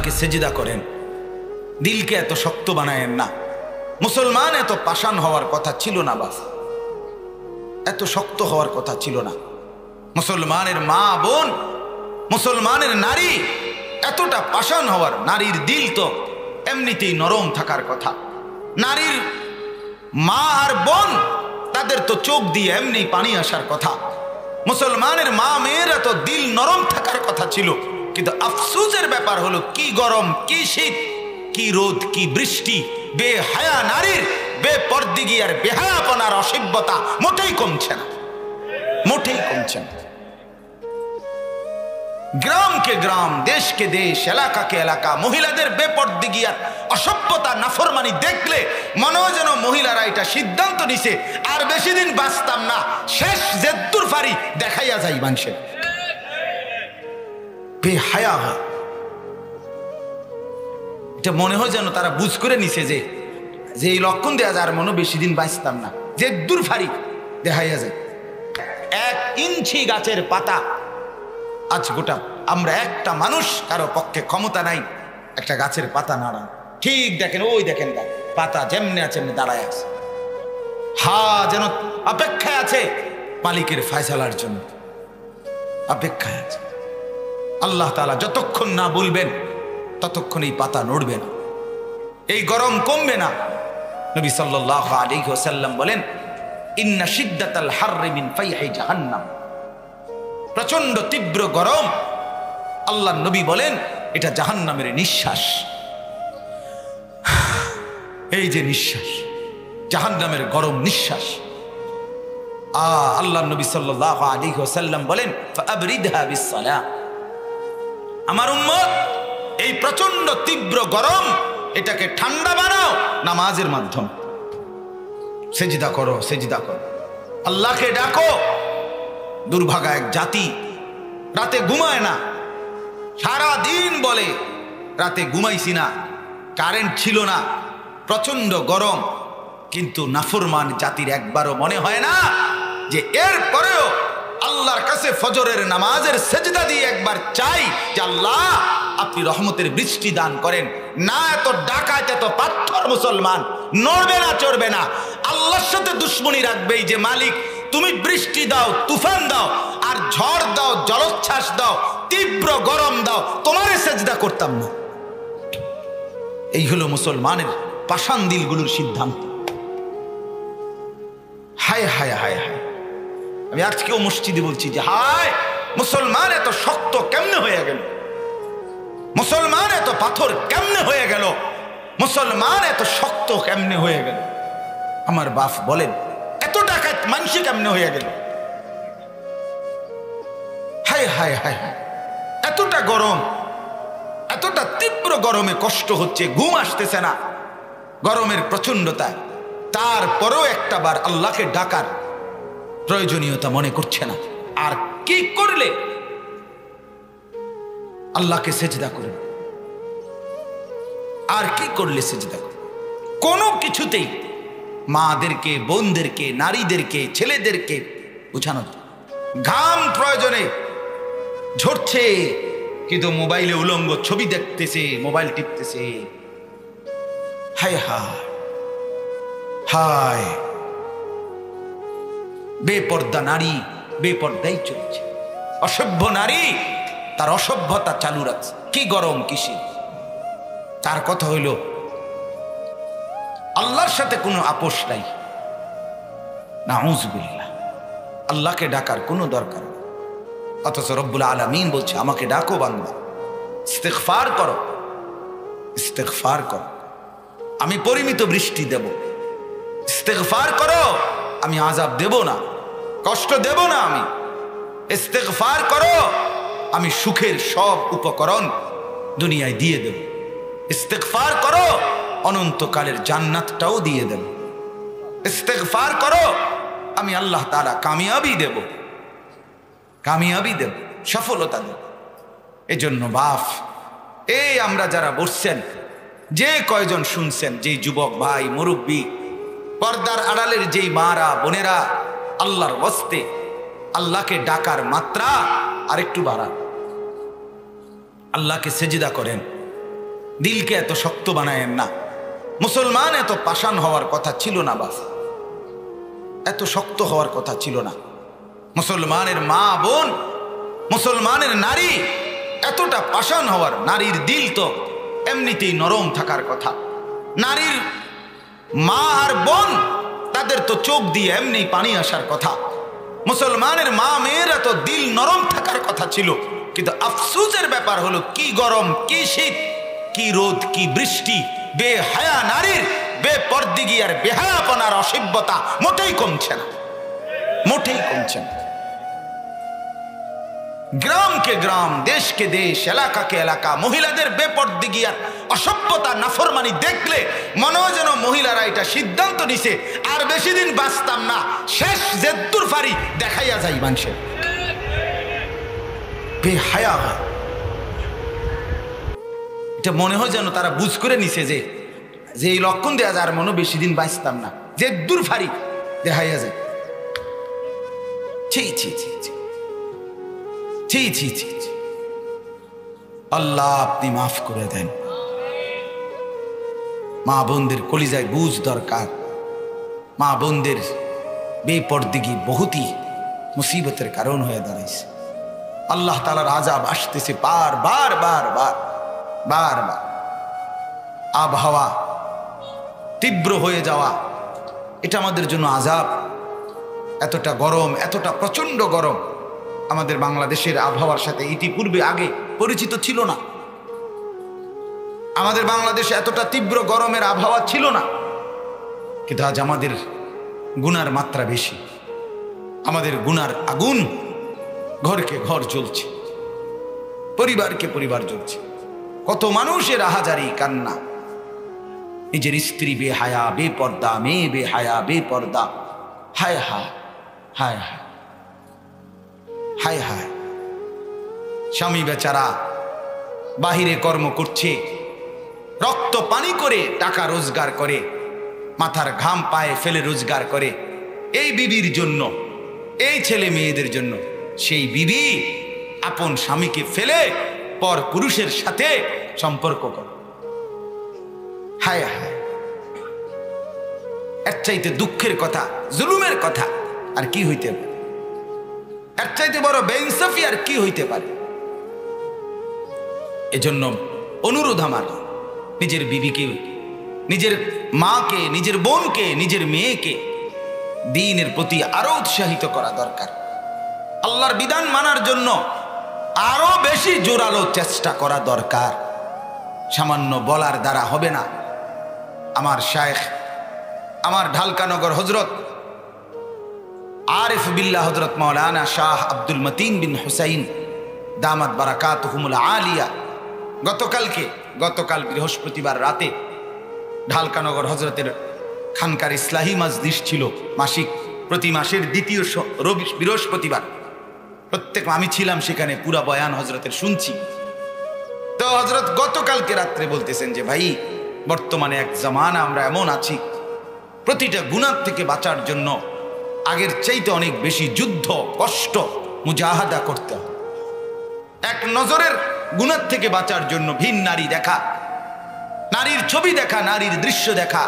আল্লাহকে সেজদা করেন, দিলকে এত শক্ত বানায়েন না। মুসলমান এত পাষাণ হওয়ার কথা ছিল না, বাস এত শক্ত হওয়ার কথা ছিল না। মুসলমানের মা বোন, মুসলমানের নারী এতটা পাষাণ হওয়ার, নারীর দিল তো এমনিতেই নরম থাকার কথা। নারীর মা আর বোন তাদের তো চোখ দিয়ে এমনি পানি আসার কথা। মুসলমানের মা মেয়েরা তো দিল নরম থাকার কথা ছিল, কিন্তু আফসোসের ব্যাপার হলো কি গরম, কি শীত, কি রোদ, কি বৃষ্টি, বেহায়া নারীর বেপরদিগি আর বেহায়াপনার অসভ্যতা মোটেই কমছে না, মোটেই কমছে না। গ্রামকে গ্রাম, দেশকে দেশ, এলাকাকে এলাকা মহিলাদের বেপরদিগি আর অসভ্যতা নাফরমানি দেখলে মনে হয় যেন মহিলারা এটা সিদ্ধান্ত নিছে আর বেশি দিন বাঁচতাম না, শেষ জেদ্দুর ফারি দেখাইয়া যাই মানুষের। বেহায়া হয়, এটা মনে হয় যেন তারা বুঝ করে নিছে যে এই লক্ষণ দেয়া যায় আর মনে বেশি দিন বাঁচতাম না, জেদ্দুর ফারি দেখাইয়া যায়। 1 ইঞ্চি গাছের পাতা, আজ গোটা আমরা একটা মানুষ কারো পক্ষে ক্ষমতা নাই একটা গাছের পাতা নাড়া। ঠিক দেখেন, ওই দেখেন পাতা যেমনি আছে এমনি দাঁড়ায় আছে, হা যেন অপেক্ষায় আছে মালিকের ফয়সালার জন্য, অপেক্ষায় আছে। আল্লাহ তাআলা যতক্ষণ না বলবেন ততক্ষণ এই পাতা নড়বে না, এই গরম কমবে না। নবী সাল্লাল্লাহু আলাইহি ওয়াসাল্লাম বলেন, ইন্না শিদ্দাতাল হাররি মিন ফাইহি জাহান্নাম। প্রচন্ড তীব্র গরম, আল্লাহ নবী বলেন এটা জাহান্নামের নিঃশ্বাস। এই যে নিঃশ্বাস, জাহান্নামের গরম নিঃশ্বাস। আল্লাহ নবী সাল্লাল্লাহু আলাইহি ওয়াসাল্লাম বলেন, ফাআবরিদহা বিসসালাহ। আমার উম্মত, এই প্রচন্ড তীব্র গরম এটাকে ঠান্ডা বানাও নামাজের মাধ্যমে। সেজদা করো, সেজদা করো, আল্লাহকে ডাকো। দুর্ভাগা এক জাতি রাতে ঘুমায় না, সারা দিন বলে রাতে ঘুমাইছি না, কারেন্ট ছিল না, প্রচন্ড গরম, কিন্তু নাফরমান জাতির একবারও মনে হয় না যে এর পরেও আল্লাহর কাছে ফজরের নামাজের সেজদা দিয়ে একবার চাই যে আল্লাহ আপনি রহমতের বৃষ্টি দান করেন। না, এত ডাকাত, এত পাথর মুসলমান নড়বে না, চড়বে না, আল্লাহর সাথে দুশ্মনী রাখবেই যে মালিক তুমি বৃষ্টি দাও, তুফান দাও, আর ঝড় দাও, জলোচ্ছ্বাস দাও, তীব্র গরম দাও, তোমারে সেজদা করতাম না। এই হলো মুসলমানের পাষাণ দিলগুলোর সিদ্ধান্ত। হায় হায় হায় হায়, আমি আজকেও মসজিদে বলছি যে হায়, মুসলমান এত শক্ত কেমনে হয়ে গেল, মুসলমান এত পাথর কেমনে হয়ে গেল, মুসলমান এত শক্ত কেমনে হয়ে গেল। আমার বাপ বলেন এত ডাকাত মানুষ কেমনে হয়ে গেল। হায় হায় হায় হায়, এতটা গরম, এতটা তীব্র গরমে কষ্ট হচ্ছে, ঘুম আসতেছে না গরমের প্রচন্ডতায়, তারপরেও একটা বার আল্লাহকে ডাকার প্রয়োজনীয়তা মনে করছে না। আর কি করলে আল্লাহকে সেজদা করবে, আর কি করলে সেজদা করবে? কোনো কিছুতেই মাদেরকে, বোনদেরকে, নারীদেরকে, ছেলেদেরকে বুঝানো, ঘাম প্রয়োজনে ঝরছে কিন্তু মোবাইলে উলঙ্গ ছবি দেখতেছে, মোবাইল টিপতেছে। হায় হায় হায়, বেপর্দা নারী বেপর্দাই চলছে, অসভ্য নারী তার অসভ্যতা চালু রাখছে। কি গরম, কি শীত, তার কথা হইল আল্লাহর সাথে কোনো আপোষ নাই। নাউযুবিল্লাহ, আল্লাহকে ডাকার কোনো দরকার নেই, অথচ রব্বুল আলামিন বলছে আমাকে ডাকো বান্দা, ইস্তিগফার করো, ইস্তিগফার করো, আমি পরিমিত বৃষ্টি দেব। ইস্তিগফার করো, আমি আযাব দেব না, কষ্ট দেব না। আমি ইস্তিগফার করো, আমি সুখের সব উপকরণ দুনিয়ায় দিয়ে দেব। ইস্তিগফার করো, অনন্তকালের জান্নাতটাও দিয়ে দেব। ইস্তিগফার করো, আমি আল্লাহ তাআলা কামিয়াবি দেব, কামিয়াবি দেব, সফলতা দেব। এজন্য বাপ, এই আমরা যারা বসছেন, যে কয়জন শুনছেন, যেই যুবক ভাই, মুরব্বী, পর্দার আড়ালের যেই মারা বোনেরা, আল্লাহর ওয়াস্তে আল্লাহকে ডাকার মাত্রা আরেকটু বাড়ান, আল্লাহকে সেজদা করেন, দিলকে এত শক্ত বানায়েন না। মুসলমান এত পাষাণ হওয়ার কথা ছিল না, বাস এত শক্ত হওয়ার কথা ছিল না। মুসলমানের মা বোন, মুসলমানের নারী এতটা পাষাণ হওয়ার, নারীর দিল তো এমনিতেই নরম থাকার কথা। নারীর মা আর বোন তাদের তো চোখ দিয়ে এমনি পানি আসার কথা। মুসলমানের মা মেয়েরা তো দিল নরম থাকার কথা ছিল, কিন্তু আফসোসের ব্যাপার হলো কি গরম, কি শীত, কি রোদ, কি বৃষ্টি, বেহায়া নারীর বেপরদিগি আর বেহায়াপনার অসভ্যতা মোটেই কমছে না, মোটেই কমছে না। গ্রামকে গ্রাম, দেশকে দেশ, এলাকাকে এলাকা মহিলাদের বেপরদিগি আর অসভ্যতা নাফরমানি দেখলে মনে হয় যেন মহিলারা এটা সিদ্ধান্ত নিছে আর বেশি দিন বাঁচতাম না, শেষ জেদ্দুর ফারি দেখাইয়া যাই মানুষের। বেহায়া হয়, এটা মনে হয় যেন তারা বুঝ করে নিছে যে এই লক্ষণ দেয়া যায় আর মনে বেশি দিন বাঁচতাম না, জেদ্দুর ফারি দেখাইয়া যায়। ছি ছি ছি ছি ছি ছি ছি ছি। আল্লাহ আপনি মাফ করে দেন। মা বোনদের কলিজায় বুঝ দরকার। মা বোনদের বেপরদিগি বহুতই মুসিবতের কারণ হয়ে দাঁড়াইছে। আল্লাহ তাআলার আযাব আসতেছে বার বার বার বার বার বার। আবহাওয়া তীব্র হয়ে যাওয়া এটা আমাদের জন্য আযাব। এতটা গরম, এতটা প্রচন্ড গরম আমাদের বাংলাদেশের আবহাওয়ার সাথে ইতিপূর্বে আগে পরিচিত ছিল না। আমাদের বাংলাদেশে এতটা তীব্র গরমের আবহাওয়া ছিল না, কিন্তু আজ আমাদের গুনার মাত্রা বেশি। আমাদের গুনার আগুন ঘরকে ঘর জ্বলছে, পরিবারকে পরিবার জ্বলছে। কত মানুষের আহাজারি কান্না, নিজের স্ত্রী বেহায়া বেপর্দা, মেয়ে বেহায়া বেপর্দা। হায় হায় হায় হায় হায় হায়। স্বামী বেচারা বাহিরে কর্ম করছে, রক্ত পানি করে টাকা রোজগার করে, মাথার ঘাম পায়ে ফেলে রোজগার করে এই বিবির জন্য, এই ছেলে মেয়েদের জন্য। সেই বিবি আপন স্বামীকে ফেলে পর পুরুষের সাথে সম্পর্ক করে। হায় হায়, এর চাইতে দুঃখের কথা, জুলুমের কথা আর কি হইতে পারে? এর চাইতে বড় বেইনসাফি আর কি হইতে পারে? এজন্য অনুরোধ আমার, নিজের বিবিকে, নিজের মাকে, নিজের বোনকে, নিজের মেয়েকে দ্বীনের প্রতি আরো উৎসাহিত করা দরকার। আল্লাহর বিধান মানার জন্য আরো বেশি জোরালো চেষ্টা করা দরকার। সামান্য বলার দ্বারা হবে না। আমার শায়েখ, আমার ঢালকানগর হজরত আরিফ বিল্লাহ হজরত মাওলানা শাহ আব্দুল মতিন বিন হুসাইন দামাত বারাকাতুহুমুল আলিয়া গতকাল বৃহস্পতিবার রাতে ঢালকানগর হজরতের খানকার ইসলাহি মাজলিস ছিল মাসিক, প্রতি মাসের দ্বিতীয় বৃহস্পতিবার। আমি ছিলাম সেখানে, পুরা বয়ান হজরতের শুনছি। তো হজরত গতকালকে রাত্রে বলতেছেন যে ভাই, বর্তমানে এক জামানা আমরা এমন আছি, প্রতিটা গুনাহ থেকে বাঁচার জন্য আগের চাইতে অনেক বেশি যুদ্ধ, কষ্ট, মুজাহাদা করতে হবে। এক নজরের গুনাহ থেকে বাঁচার জন্য ভিন নারী দেখা, নারীর ছবি দেখা, নারীর দৃশ্য দেখা,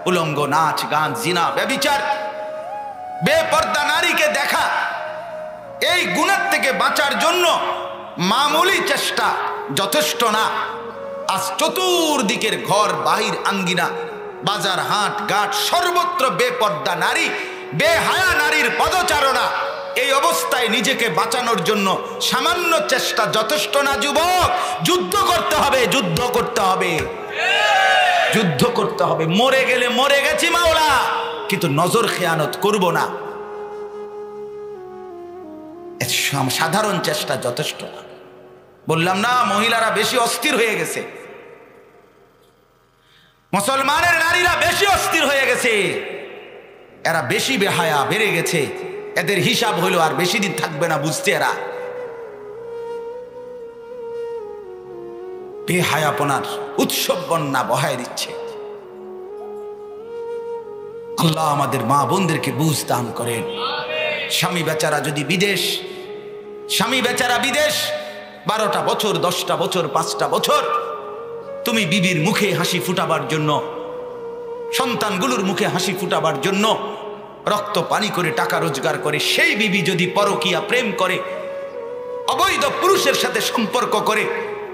উলঙ্গ নাচ গান, জিনা, ব্যভিচার, বেপর্দা নারীকে দেখা, এই গুনাহ থেকে বাঁচার জন্য মামুলি চেষ্টা যথেষ্ট না। আজ চতুর্দিকের ঘর বাহির আঙ্গিনা, বাজার হাট ঘাট সর্বত্র বেপর্দা নারী, বেহায়া নারীর পদচারণা। এই অবস্থায় নিজেকে বাঁচানোর জন্য সামান্য চেষ্টা যথেষ্ট না। যুবক, যুদ্ধ করতে হবে, যুদ্ধ করতে হবে, যুদ্ধ করতে হবে। মরে গেলে মরে গেছি মাওলা, কিন্তু নজর খেয়ানত করব না। সাধারণ চেষ্টা যথেষ্ট না। বললাম না, মহিলারা বেশি অস্থির হয়ে গেছে, মুসলমানের নারীরা বেশি অস্থির হয়ে গেছে, এরা বেশি বেহায়া বেড়ে গেছে। এদের হিসাব হইলো আর বেশি দিন থাকবে না, বুঝতে এরা বেহায়াপনার উৎসব বন্যা বহায় দিচ্ছে। আল্লাহ আমাদের মা বোনদেরকে বুঝ দান করেন। স্বামী বেচারা যদি বিদেশ, স্বামী বেচারা বিদেশ 12টা বছর, 10টা বছর, 5টা বছর তুমি বিবির মুখে হাসি ফুটাবার জন্য, সন্তানগুলোর মুখে হাসি ফুটাবার জন্য রক্ত পানি করে টাকা রোজগার করে, সেই বিবি যদি পরকীয়া প্রেম করে, অবৈধ পুরুষের সাথে সম্পর্ক করে,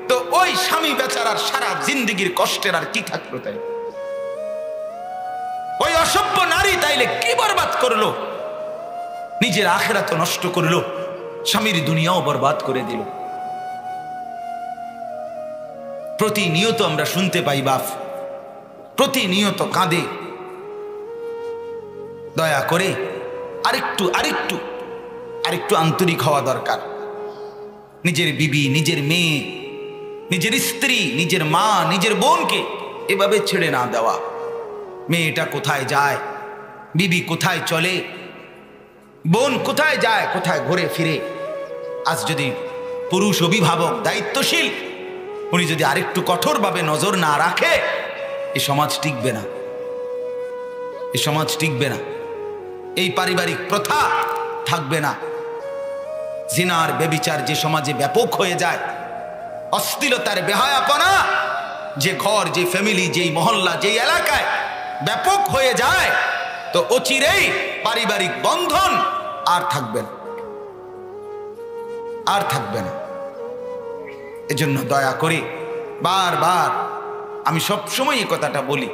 তো ওই স্বামী বেচারার সারা জিন্দেগির কষ্টের আর কি থাকলো? তাই ওই অসভ্য নারী তাইলে কি বরবাদ করলো? নিজের আখিরাত নষ্ট করলো, স্বামীর দুনিয়াও বরবাদ করে দিল। প্রতিনিয়ত আমরা শুনতে পাই বাপ প্রতিনিয়ত কাঁদে। দয়া করে আরেকটু আরেকটু আরেকটু আন্তরিক হওয়া দরকার। নিজের বিবি, নিজের মেয়ে, নিজের স্ত্রী, নিজের মা, নিজের বোনকে এভাবে ছেড়ে না দেওয়া। মেয়েটা কোথায় যায়, বিবি কোথায় চলে, বোন কোথায় যায়, কোথায় ঘুরে ফিরে, আজ যদি পুরুষ অভিভাবক দায়িত্বশীল উনি যদি আরেকটু কঠোরভাবে নজর না রাখে, এই সমাজ টিকবে না, এই সমাজ টিকবে না, এই পারিবারিক প্রথা থাকবে না। জিনার বেবিচার যে সমাজে ব্যাপক হয়ে যায়, অশ্লীলতার বেহায়াপনা যে ঘর, যে ফ্যামিলি, যেই মহল্লা, যেই এলাকায় ব্যাপক হয়ে যায়, তো অচিরেই পারিবারিক বন্ধন আর থাকবে না, আর থাকবে না। এজন্য দয়া করে বারবার আমি সবসময় এই কথাটা বলি,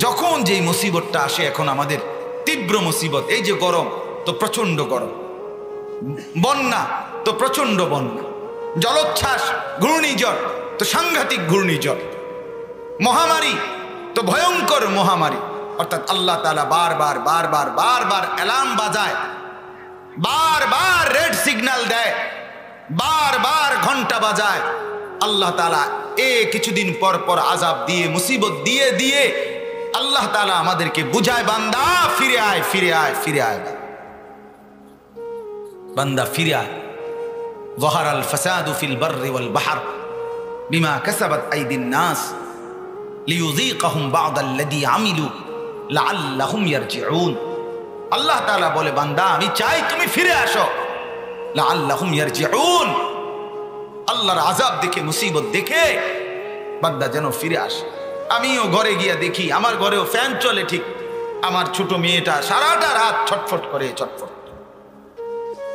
যখন যেই মুসিবতটা আসে, এখন আমাদের তীব্র মুসিবত, এই যে গরম তো প্রচন্ড গরম, বন্যা তো প্রচন্ড বন্যা, জলোচ্ছ্বাস, ঘূর্ণিঝড় তো সাংঘাতিক ঘূর্ণিঝড়, মহামারী তো ভয়ঙ্কর মহামারী। অর্থাৎ আল্লাহ তাআলা বারবার বারবার বারবার অ্যালার্ম বাজায়, বারবার রেড সিগন্যাল দেয়, বারবার ঘন্টা বাজায়। আল্লাহ তাআলা কিছুদিন পর পর আযাব দিয়ে, মুসিবত দিয়ে দিয়ে আল্লাহ তাআলা আমাদেরকে বুঝায়, বান্দা ফিরে আয়, ফিরে আয়, ফিরে আয়, বান্দা ফিরে আয়। যাহারাল ফাসাদু ফিল বাররি ওয়াল বাহর বিমা কাসাবাত আইদিন নাস লিয়ুযীকাহুম বা'দাল্লাযী আমিলু লাআল্লাহুম ইয়ারজিউন। আল্লাহ তাআলা বলে, বান্দা আমি চাই তুমি ফিরে আসো, লাআল্লাহুম ইয়ারজিউন। আল্লাহর আযাব দেখে, মুসিবত দেখে বান্দা যেন ফিরে আসে। আমিও ঘরে গিয়া দেখি, আমার ঘরেও ফ্যান চলে ঠিক, আমার ছোট মেয়েটা সারাটা রাত ছটফট করে, ছটফট,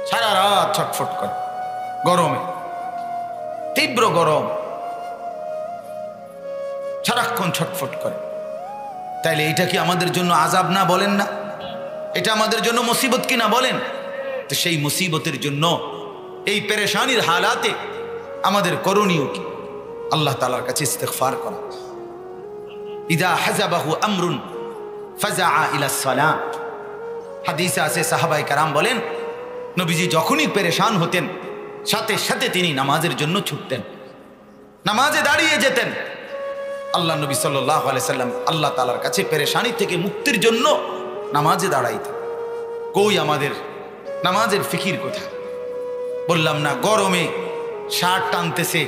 সারা রাত ছটফট করে গরমে, তীব্র গরম, সারাক্ষণ ছটফট করে। তাইলে এটা কি আমাদের জন্য আযাব না? বলেন না, এটা আমাদের জন্য মুসিবত কি না? বলেন। তো সেই মুসিবতের জন্য, এই পেরেশানির হালাতে আমাদের করণীয় কি? আল্লাহ তাআলার কাছে ইস্তিগফার করা। ইযা হাযাবাহু আমরুন ফাযাআ ইলাস সালাহ। হাদিসে আছে, সাহাবায়ে কেরাম বলেন, নবীজি যখনই পেরেশান হতেন, সাথে সাথে তিনি নামাজের জন্য ছুটতেন, নামাজে দাঁড়িয়ে যেতেন। আল্লাহ নবী সাল্লাল্লাহু আলাইহি সাল্লাম আল্লাহ তাআলার কাছে পেরেশানি থেকে মুক্তির জন্য নামাজে দাঁড়াইতেন। কই আমাদের নামাজের ফিকির কোথায়? বললাম না, গরমে শার্ট টানতেছে,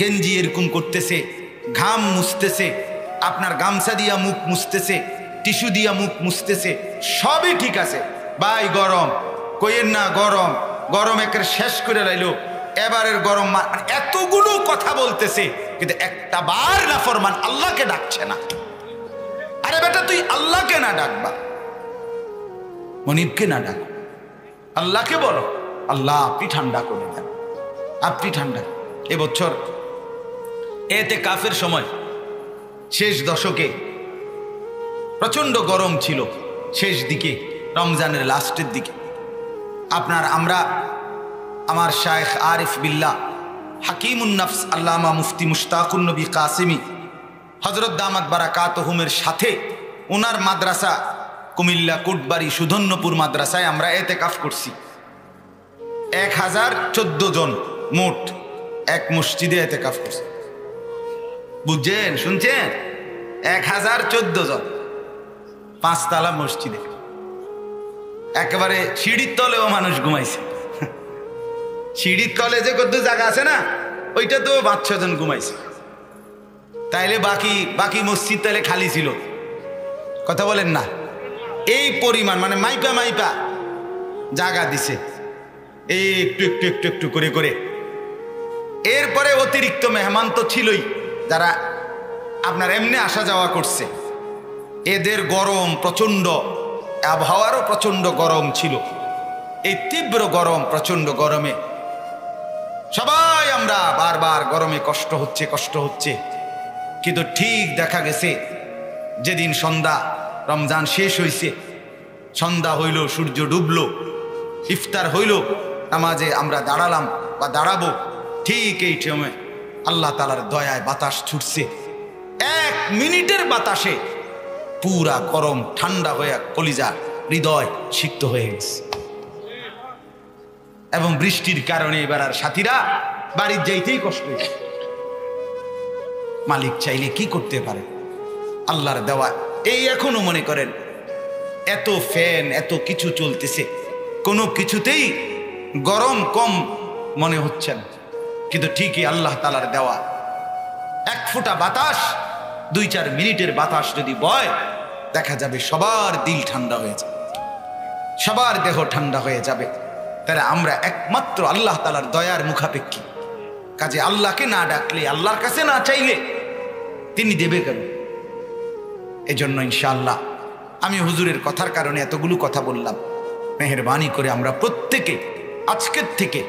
গেঞ্জি এরকম করতেছে, ঘাম মুছতেছে, আপনার গামছা দিয়া মুখ মুছতেছে, টিস্যু দিয়া মুখ মুছতেছে, সবই ঠিক আছে। ভাই গরম কইেন না, গরম গরম একের শেষ করে লাইলো, এবারের গরম, এতগুলো কথা বলতেছে, কিন্তু একটা বার নাফরমান আল্লাহকে ডাকছে না। আরে বেটা, তুই আল্লাহকে না ডাকবা, মনিবকে না ডাক, আল্লাহকে বলো, আল্লাহ আপনি ঠান্ডা করে দেন, আপনি ঠান্ডা। এবছর ইতিকাফের সময় শেষ দশকে প্রচন্ড গরম ছিল, শেষ দিকে রমজানের লাস্টের দিকে। আমরা আমার শায়েখ আরিফ বিল্লাহ হাকিমুন নফস আল্লামা মুফতি মুশতাকুন নবী কাসিমি হযরত দামাত বারাকাতুহুমের সাথে ওনার মাদ্রাসা কুমিল্লা কোটবাড়ি সুধন্যপুর মাদ্রাসায় আমরা ইতিকাফ করছি। 1014 জন মোট এক মসজিদে ইতিকাফ করছি। বুঝছেন, শুনছেন? 1014 জন, 5 তলা মসজিদে, একেবারে সিঁড়ির তলেও মানুষ ঘুমাইছে। সিঁড়ির তলে যে কত জায়গা আছে না, ওইটা তো 5-6 জন ঘুমাইছে। তাইলে বাকি মসজিদ তাইলে খালি ছিল। কথা বলেন না? এই পরিমাণ, মানে মাইপা মাইপা জায়গা দিছে, এই একটু একটু একটু একটু করে করে। এরপরে অতিরিক্ত মেহমান তো ছিলই, যারা আপনার এমনি আসা যাওয়া করছে। এদের গরম প্রচণ্ড, আবহাওয়ারও প্রচণ্ড গরম ছিল। এই তীব্র গরম, প্রচণ্ড গরমে সবাই আমরা বারবার গরমে কষ্ট হচ্ছে। কিন্তু ঠিক দেখা গেছে যেদিন সন্ধ্যা, রমজান শেষ হইছে, সন্ধ্যা হইল, সূর্য ডুবল, ইফতার হইল, নামাজে আমরা দাঁড়ালাম বা দাঁড়াবো, ঠিক এই সময় আল্লাহ তাআলার দয়ায় বাতাস ছুটছে। 1 মিনিটের বাতাসে পুরা গরম ঠান্ডা হয়ে কলিজা, হৃদয় সিক্ত হয়ে গেছে। এবং বৃষ্টির কারণে এবার আর সাথীরা বাড়ির যাইতেই কষ্ট হয়েছে। মালিক চাইলে কি করতে পারে? আল্লাহর দেওয়া। এই এখনো মনে করেন এত ফ্যান, এত কিছু চলতেছে, কোনো কিছুতেই গরম কম মনে হচ্ছে না। কিন্তু ঠিকই আল্লাহ তাআলার দেওয়া 1 ফোঁটা বাতাস, 2-4 মিনিটের বাতাস যদি বয়, দেখা যাবে সবার দিল ঠান্ডা হয়ে যাবে, সবার দেহ ঠান্ডা হয়ে যাবে। তাহলে আমরা একমাত্র আল্লাহ তাআলার দয়ার মুখাপেক্ষী। কাজে আল্লাহকে না ডাকলে, আল্লাহর কাছে না চাইলে তিনি দেবে কেন? এজন্য ইনশাআল্লাহ আমি হুজুরের কথার কারণে এতগুলো কথা বললাম। মেহেরবানি করে আমরা প্রত্যেকে আজকের থেকে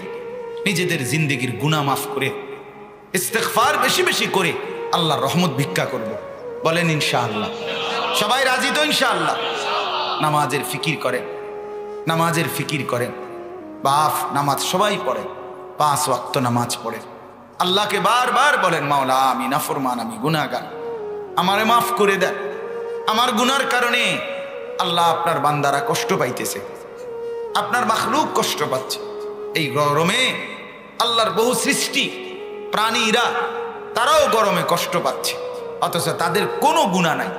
নিজেদের জিন্দেগির গুনাহ মাফ করে ইস্তেগফার বেশি বেশি করে আল্লাহর রহমত ভিক্ষা করব। বলেন ইনশাআল্লাহ। সবাই রাজি তো ইনশাআল্লাহ? নামাজের ফিকির করেন, নামাজের ফিকির করেন। বাপ নামাজ সবাই পড়ে, 5 ওয়াক্ত নামাজ পড়ে। আল্লাহকে বারবার বলেন, মাওলা আমি নাফরমান, আমি গুনাহগার, আমারে মাফ করে দেন। আমার গুনার কারণে আল্লাহ আপনার বান্দারা কষ্ট পাইতেছে, আপনার মাখলুক কষ্ট পাচ্ছে। এই গরমে আল্লাহর বহু সৃষ্টি প্রাণীরা তারাও গরমে কষ্ট পাচ্ছে, অথচ তাদের কোনো গুনাহ নাই।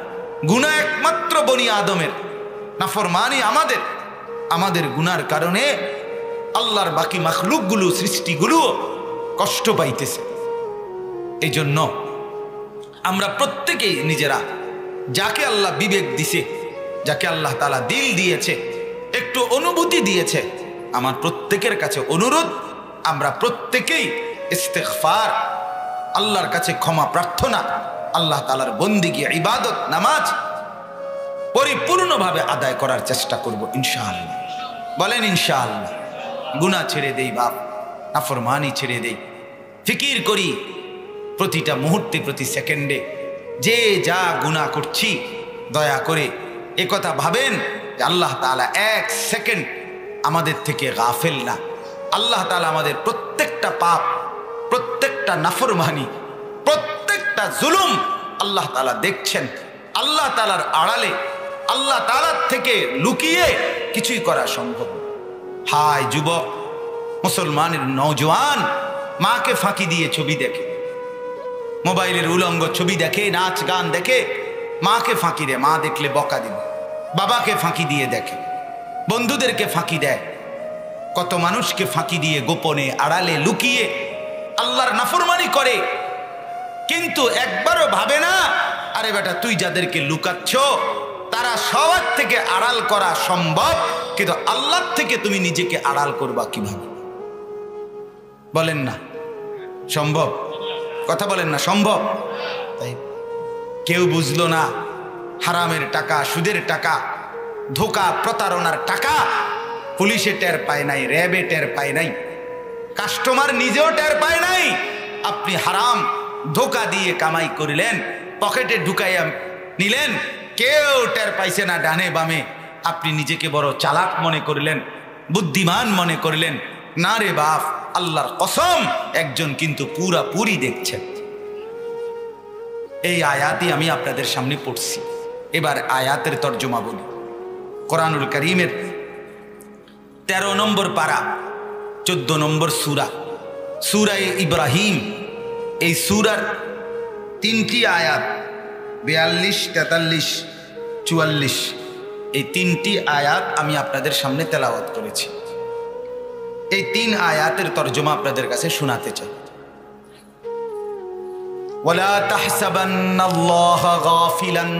গুনাহ একমাত্র বনি আদমের, নাফরমানি আমাদের গুনার কারণে আল্লাহর বাকি মাখলুকগুলো, সৃষ্টিগুলো কষ্ট পাইতেছে। এই জন্য আমরা প্রত্যেকেই নিজেরা, যাকে আল্লাহ বিবেক দিছে, যাকে আল্লাহ তাআলা দিল দিয়েছে, একটু অনুভূতি দিয়েছে, আমার প্রত্যেকের কাছে অনুরোধ, আমরা প্রত্যেকেই ইস্তেগফার, আল্লাহর কাছে ক্ষমা প্রার্থনা, আল্লাহ তাআলার বন্দেগী, ইবাদত, নামাজ পরিপূর্ণভাবে আদায় করার চেষ্টা করব ইনশাআল্লাহ। বলেন ইনশাআল্লাহ। গুনাহ ছেড়ে দেই বাপ, নাফরমানি ছেড়ে দেই, ফিকির করি প্রতিটা মুহূর্তে, প্রতি সেকেন্ডে যে যা গুনাহ করছি, দয়া করে একথা ভাবেন যে আল্লাহ তাআলা 1 সেকেন্ড আমাদের থেকে গাফেল না। আল্লাহ তাআলা আমাদের প্রত্যেকটা পাপ, প্রত্যেকটা নাফরমানি, প্রত্যেকটা জুলুম আল্লাহ তাআলা দেখছেন। আল্লাহ তাআলার আড়ালে, আল্লাহ তাআলার থেকে লুকিয়ে কিছুই করা সম্ভব। হায় যুবক, মুসলমানের নওজোয়ান মাকে ফাঁকি দিয়ে ছবি দেখে, মোবাইলের উলঙ্গ ছবি দেখে, নাচ গান দেখে, মাকে ফাঁকি দেয়। মা দেখলে বকা দিবে। বাবাকে ফাঁকি দিয়ে দেখে, বন্ধুদেরকে ফাঁকি দেয়, কত মানুষকে ফাঁকি দিয়ে গোপনে, আড়ালে, লুকিয়ে আল্লাহর নাফরমানি করে। কিন্তু একবারও ভাবে না, আরে বেটা তুই যাদেরকে লুকাচ্ছ তারা সবার থেকে আড়াল করা সম্ভব, কিন্তু আল্লাহর থেকে তুমি নিজেকে আড়াল করবা কিভাবে? বলেন না সম্ভব? কথা বলেন না সম্ভব? তাই কেউ বুঝলো না হারামের টাকা, সুদের টাকা, ধোঁকা, প্রতারণার টাকা পুলিশে টের পায় নাই, র্যাবে টের পায় নাই, কাস্টমার নিজেও টের পায় নাই। আপনি হারাম ধোঁকা দিয়ে কামাই করিলেন, পকেটে ঢুকাইয়া নিলেন, কেউ টের পাইছে না ডানে বামে। আপনি নিজেকে বড় চালাক মনে করিলেন, বুদ্ধিমান মনে করিলেন। না রে বাপ, আল্লাহর কসম, একজন কিন্তু পুরাপুরি দেখছেন। এই আয়াতই আমি আপনাদের সামনে পড়ছি। এবার আয়াতের তর্জমা বলি। কোরআনুল কারীমের 13 নম্বর পারা, 14 নম্বর সূরা, সূরা ইব্রাহিম। এই সূরার 3টি আয়াত, 42, 43, 44, এই 3টি আয়াত আমি আপনাদের সামনে তেলাওয়াত করেছি। এই 3 আয়াতের তর্জমা আপনাদের কাছে শোনাতে চাই। ওয়ালা তাহসাবান্নাল্লাহা গাফিলান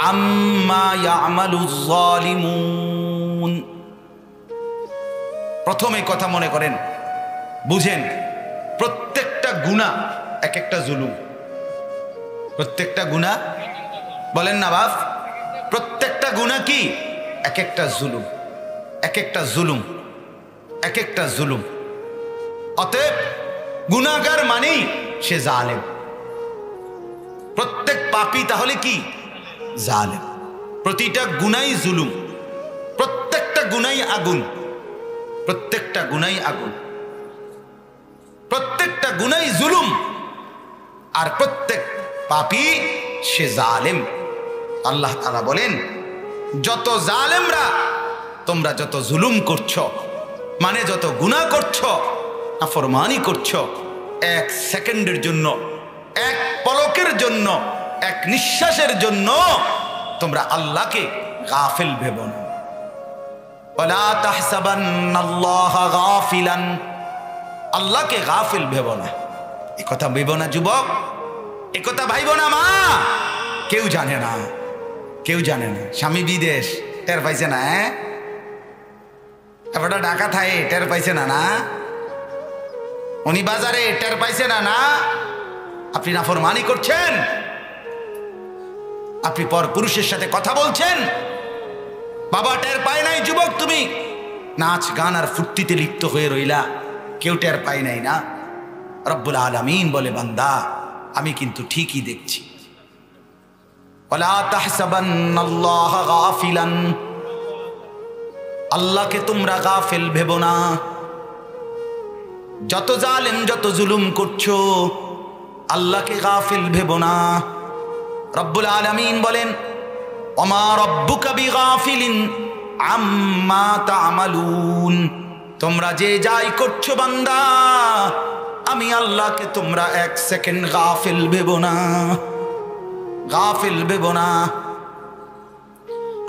আম্মা ইয়ামালুয যালিমুন। প্রথমে কথা মনে করেন, বুঝেন, প্রত্যেকটা গুনাহ এক একটা জুলুম। প্রত্যেকটা গুনাহ, বলেন না বাপ, প্রত্যেকটা গুনাহ কি? এক একটা জুলুম, এক একটা জুলুম, এক একটা জুলুম। অতএব গুনাহগার মানি সে জালেম। প্রত্যেক পাপী তাহলে কি? জালেম। প্রতিটা গুনাই জুলুম, প্রত্যেকটা গুনাই আগুন, প্রত্যেকটা গুনাই আগুন, প্রত্যেকটা গুনাই জুলুম। আর প্রত্যেক পাপী সে জালেম। আল্লাহ তাআলা বলেন, যত জালেমরা, তোমরা যত জুলুম করছো, মানে যত গুনাহ করছো, নাফরমানি করছো, এক সেকেন্ডের জন্য, এক পলকের জন্য, এক নিঃশ্বাসের জন্য তোমরা আল্লাহকে গাফিল ভেবো না। ওয়ালা তাহসাবান্নাল্লাহা গাফিলান, আল্লাহকে গাফিল ভেবো না। এ কথা ভেবো না যুবক, এ কথা ভাইবো না মা। কেউ জানে না, কেউ জানে না। স্বামী বিদেশ, টের পাইছে না? এবারটা ঢাকা থাই, টের পাইছে না? না উনি বাজারে, টের পাইছে না? না আপনি নাফরমানি করছেন, আপনি পর পুরুষের সাথে কথা বলছেন, বাবা টের পায় নাই? যুবক তুমি নাচ গান আর ফুর্তিতে লিপ্ত হয়ে রইলা, কেউ টের পায় নাই না? রব্বুল আলামিন বলে, বান্দা আমি কিন্তু ঠিকই দেখছি। ওয়ালা তাহসাবান্নাল্লাহা গাফিলান, আল্লাহকে তোমরা গাফিল ভেবো না। যত জালেম, যত জুলুম করছো, আল্লাহকে গাফিল ভেবো না। রব্বুল আলামিন বলেন, ওমা রব্বুকা বিগাফিলিন আম্মা তা'মালুন, তোমরা যে যাই করছো বান্দা, আমি আল্লাহকে তোমরা এক সেকেন্ড গাফিল ভেবো না, গাফিল ভেবো না।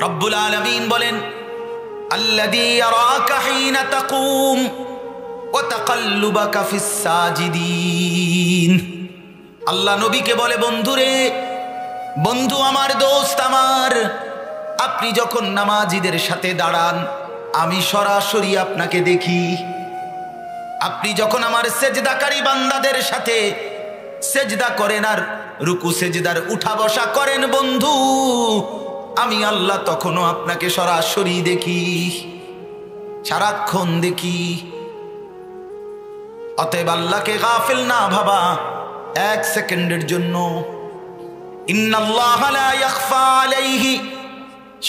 রব্বুল আলামিন বলেন, আল্লাযী ইয়ারাকা হিনা তাকুম ওয়া তাকাল্লুবাকা ফিস সাজিদিন। আল্লাহ নবীকে বলে, বন্ধুরে, বন্ধু আমার, দোস্ত আমার, আপনি যখন নামাজীদের সাথে দাঁড়ান, আমি সরাসরি আপনাকে দেখি। আপনি যখন আমার সেজদাকারী বান্দাদের সাথে সেজদা করেন আর রুকু সেজদার উঠা বসা করেন বন্ধু, আমি আল্লাহ তখনও আপনাকে সরাসরি দেখি, সারাক্ষণ দেখি। অতএব আল্লাহকে গাফিল না ভাবা এক সেকেন্ডের জন্য। ইন্নাল্লাহা লা ইয়াখফা আলাইহি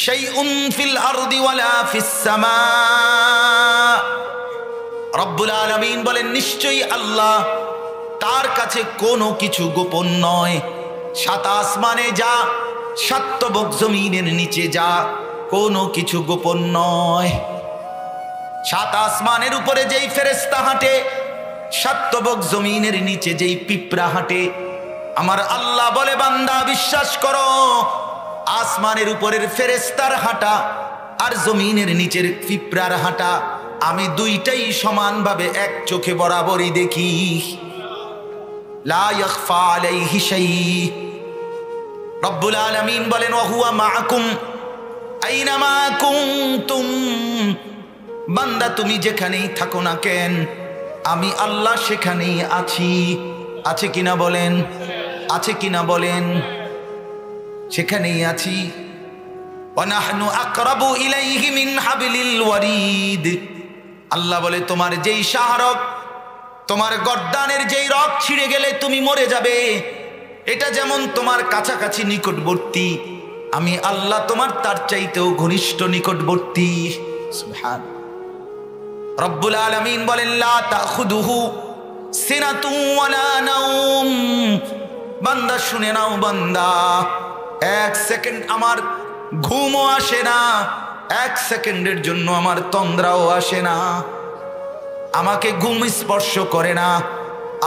শাইউন ফিল আরদি ওয়ালা ফিস সামা। রব্বুল আলামিন বলেন, নিশ্চয়ই আল্লাহ, তার কাছে কোনো কিছু গোপন নয়। সাত আসমানে যা, সাতবক জমিনের নিচে যা, কোনো কিছু গোপন নয়। সাত আসমানের উপরে যেই ফেরেশতা হাঁটে, সাতবক জমিনের নিচে যেই পিঁপড়া হাঁটে, আমার আল্লাহ বলে, বান্দা বিশ্বাস করো, আসমানের উপরের ফেরেশতার হাঁটা আর জমিনের নিচের পিঁপড়ার হাঁটা আমি দুইটাই সমানভাবে এক চোখে বরাবরই দেখি। লা ইয়াখফা আলাইহি শাই। রব্বুল আলামিন বলেন, ওয়া হুয়া মাআকুম আইনামা কুনতুম। বান্দা তুমি যেখানেই থাকো না কেন, আমি আল্লাহ সেখানেই আছি। আছে কিনা বলেন? আছে কিনা বলেন? সেখানেই আছি। ওয়া নাহনু আকরাবু ইলাইহি মিন হাবলিল ওয়ারিদ। আল্লাহ বলে, তোমার যেই শাহরগ, তোমার গর্দানের যেই রগ ছিঁড়ে গেলে তুমি মরে যাবে, এটা যেমন তোমার কাছাকাছি নিকটবর্তী, আমি আল্লাহ তোমার তার চাইতেও ঘনিষ্ঠ নিকটবর্তী। সুবহান। রব্বুল আলামিন বলেন, লা তাখুদুহু সিনাতুন ওয়ালা নাওম। বান্দা শুনে নাও, বান্দা এক সেকেন্ড আমার ঘুমও আসে না, এক সেকেন্ডের জন্য আমার তন্দ্রাও আসে না। আমাকে ঘুম স্পর্শ করে না,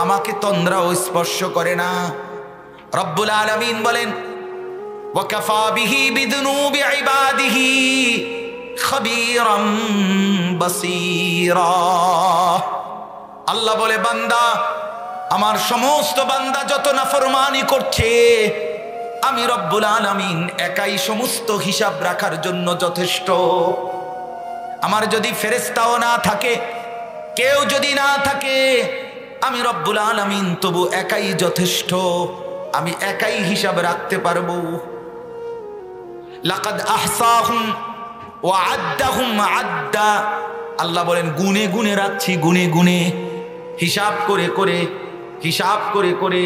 আমাকে তন্দ্রাও স্পর্শ করে না। রব্বুল আলামিন বলেন, ওয়া কাফা বিহি বিযুনুবি ইবাদিহি খাবীরাম বাসীরা। আল্লাহ বলে, বান্দা, আমার সমস্ত বান্দা যত নাফরমানি করছে, আমি রব্বুল আলামিন একাই সমস্ত হিসাব রাখার জন্য যথেষ্ট। আমার যদি ফেরেশতাও না থাকে, কেউ যদি না থাকে, আমি রব্বুল আলামিন তবু একাই যথেষ্ট। আমি একাই হিসাব রাখতে পারবো। লাকাদ আহসাহুম ওয়া আদ্দাহুম আদ্দা, আল্লাহ বলেন গুনে গুনে রাখছি, গুনে গুনে, হিসাব করে করে, হিসাব করে করে।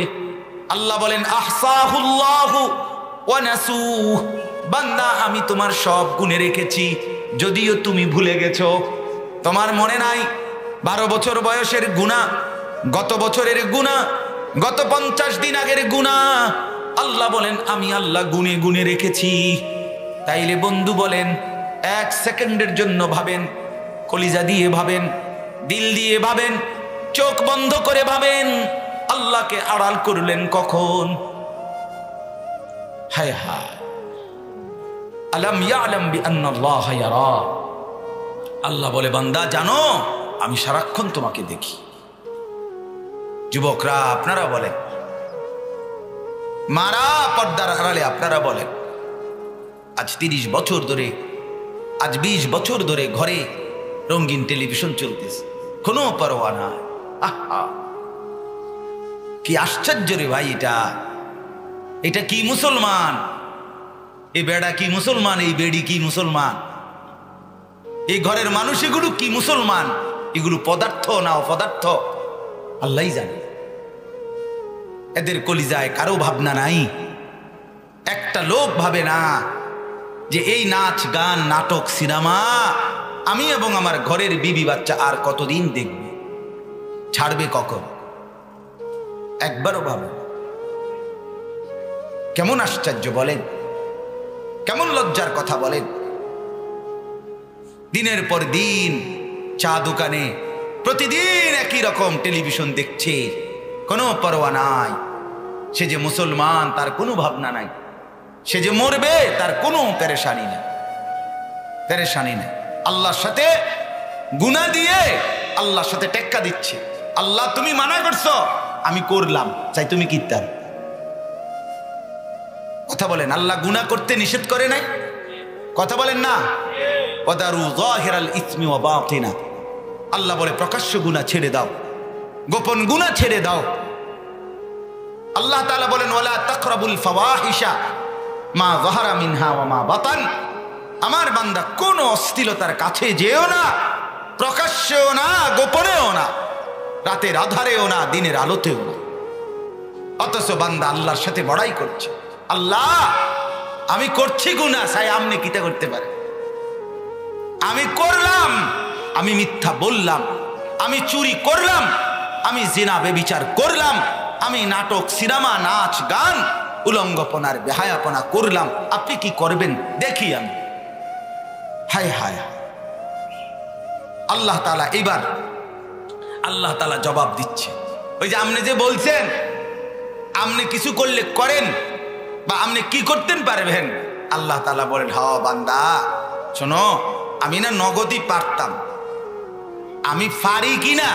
আল্লাহ বলেন আহসাহুল্লাহু ওয়া নাসুহ, বান্দা আমি তোমার সব গুনে রেখেছি, যদিও তুমি ভুলে গেছো। তোমার মনে নাই 12 বছর বয়সের গুনাহ, গত বছরের গুনাহ, গত 50 দিন আগের গুনাহ, আল্লাহ বলেন আমি আল্লাহ গুনে গুনে রেখেছি। তাইলে বন্ধু বলেন, 1 সেকেন্ডের জন্য ভাবেন, কলিজা দিয়ে ভাবেন, দিল দিয়ে ভাবেন, চোখ বন্ধ করে ভাবেন, আল্লাহকে আড়াল করলেন কখন? হায় হায়, আলাম ইয়ালাম বিআন্নাল্লাহা ইয়ারা। আল্লাহ বলে বান্দা জানো আমি সারাক্ষণ তোমাকে দেখি। যুবকরা আপনারা বলেন, মারা পর্দার আড়ালে আপনারা বলেন, আজ 30 বছর ধরে, আজ 20 বছর ধরে ঘরে রঙিন টেলিভিশন চলতেছে, কোনো পরোয়া নাই। আহা, কি আশ্চর্য রে ভাই, এটা কি মুসলমান? এই বেড়া কি মুসলমান? এই বেড়ি কি মুসলমান? এই ঘরের মানুষ এগুলো কি মুসলমান? এগুলো পদার্থ না অপদার্থ আল্লাহই জানে। এদের কলিজায় কারো ভাবনা নাই, একটা লোক ভাবে না যে এই নাচ গান নাটক সিনেমা আমি এবং আমার ঘরের বিবি বাচ্চা আর কতদিন দেখবে, ছাড়বে কখন? একবারও ভাবে। কেমন আশ্চর্য বলেন, কেমন লজ্জার কথা বলেন। দিনের পর দিন চা দোকানে প্রতিদিন একই রকম টেলিভিশন দেখছে, কোনো পরোয়া নাই। সে যে মুসলমান তার কোনো ভাবনা নাই, সে যে মরবে তার কোনো পেরেশানি নাই, পেরেশানি নাই। আল্লাহর সাথে গুনাহ দিয়ে আল্লাহর সাথে টেক্কা দিচ্ছে। আল্লাহ তুমি মানা করছো, আমি করলাম, চাই তুমি কিতাব। কথা বলেন, আল্লাহ গুনাহ করতে নিষেধ করে নাই? কথা বলেন না? ওয়াদারু যাহিরাল ইসমি ওয়া বাতিনা, আল্লাহ বলে প্রকাশ্য গুনাহ ছেড়ে দাও, গোপন গুনাহ ছেড়ে দাও। আল্লাহ তাআলা বলেন ওয়ালা তাকরাবুল ফাওয়াহিশা মা যাহারা মিনহা ওয়া মা বাতান, আমার বান্দা কোন অশ্লীলতার কাছে যেও না, প্রকাশ্যেও না, গোপনেও না, রাতের আধারেও না, দিনের আলোতেও না। অথচ বান্দা আল্লাহর সাথে বড়াই করছে, আল্লাহ আমি করছি গুনাহ, চাই আপনি কিটা করতে পারে? আমি করলাম, আমি মিথ্যা বললাম, আমি চুরি করলাম, আমি জিনা বেবিচার করলাম, আমি নাটক সিনেমা নাচ গান উলঙ্গপনার বেহায়াপনা করলাম, আপনি কি করবেন দেখি আমি। হায় হায়, আল্লাহ তাআলা এবার আল্লাহ তাআলা জবাব দিচ্ছে। ওই যে আপনি যে বলছেন আপনি কিছু করলে করেন বা আপনি কি করতেন পারবেন, আল্লাহ তাআলা বলেন হ বান্দা শোনো, আমি না নগদই পারতাম, আমি পারি কিনা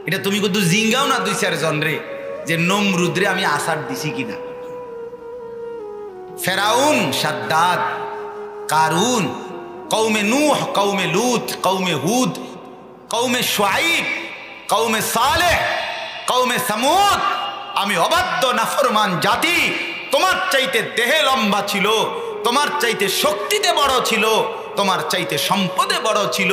এটা তুমি কিন্তু জিঙ্গাও না 2-4 জন রে, যে নমরুদরে আমি আসার দিছি কিনা, ফেরাউন, সাদ্দাদ, কারুন, কওমে নূহ, কওমে লূত, কওমে হুদ, কওমে শুআইব, কওমে সালেহ, কওমে সামুদ, আমি অবাধ্য নাফরমান জাতি, তোমার চাইতে দেহে লম্বা ছিল, তোমার চাইতে শক্তিতে বড় ছিল, তোমার চাইতে সম্পদে বড় ছিল,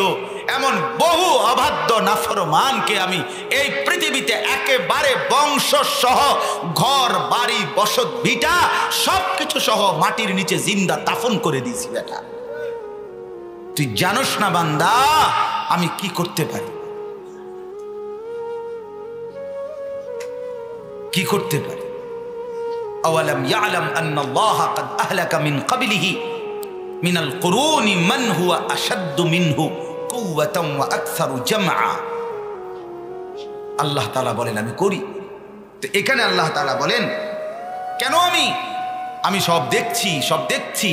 এমন বহু অবাধ্য নাফরমানকে আমি এই পৃথিবীতে একেবারে বংশ সহ ঘর বাড়ি বসত ভিটা সবকিছু সহ মাটির নিচে জিন্দা দাফন করে দিয়েছি। বেটা তুই জানোস না বান্দা আমি কি করতে পারি, কি করতে পারি। আওয়ালাম ইয়ালাম আন্নাল্লাহা ক্বাদ আহলাকা মিন ক্বাবলিহি মিনাল কুরুনি মান হুয়া আশাদ্দু মিনহু কুওয়াতান ওয়া আকসারু জামআ। আল্লাহ তাআলা বলেন আমি করি। তো এখানে আল্লাহ তাআলা বলেন কেন আমি সব দেখছি, সব দেখছি,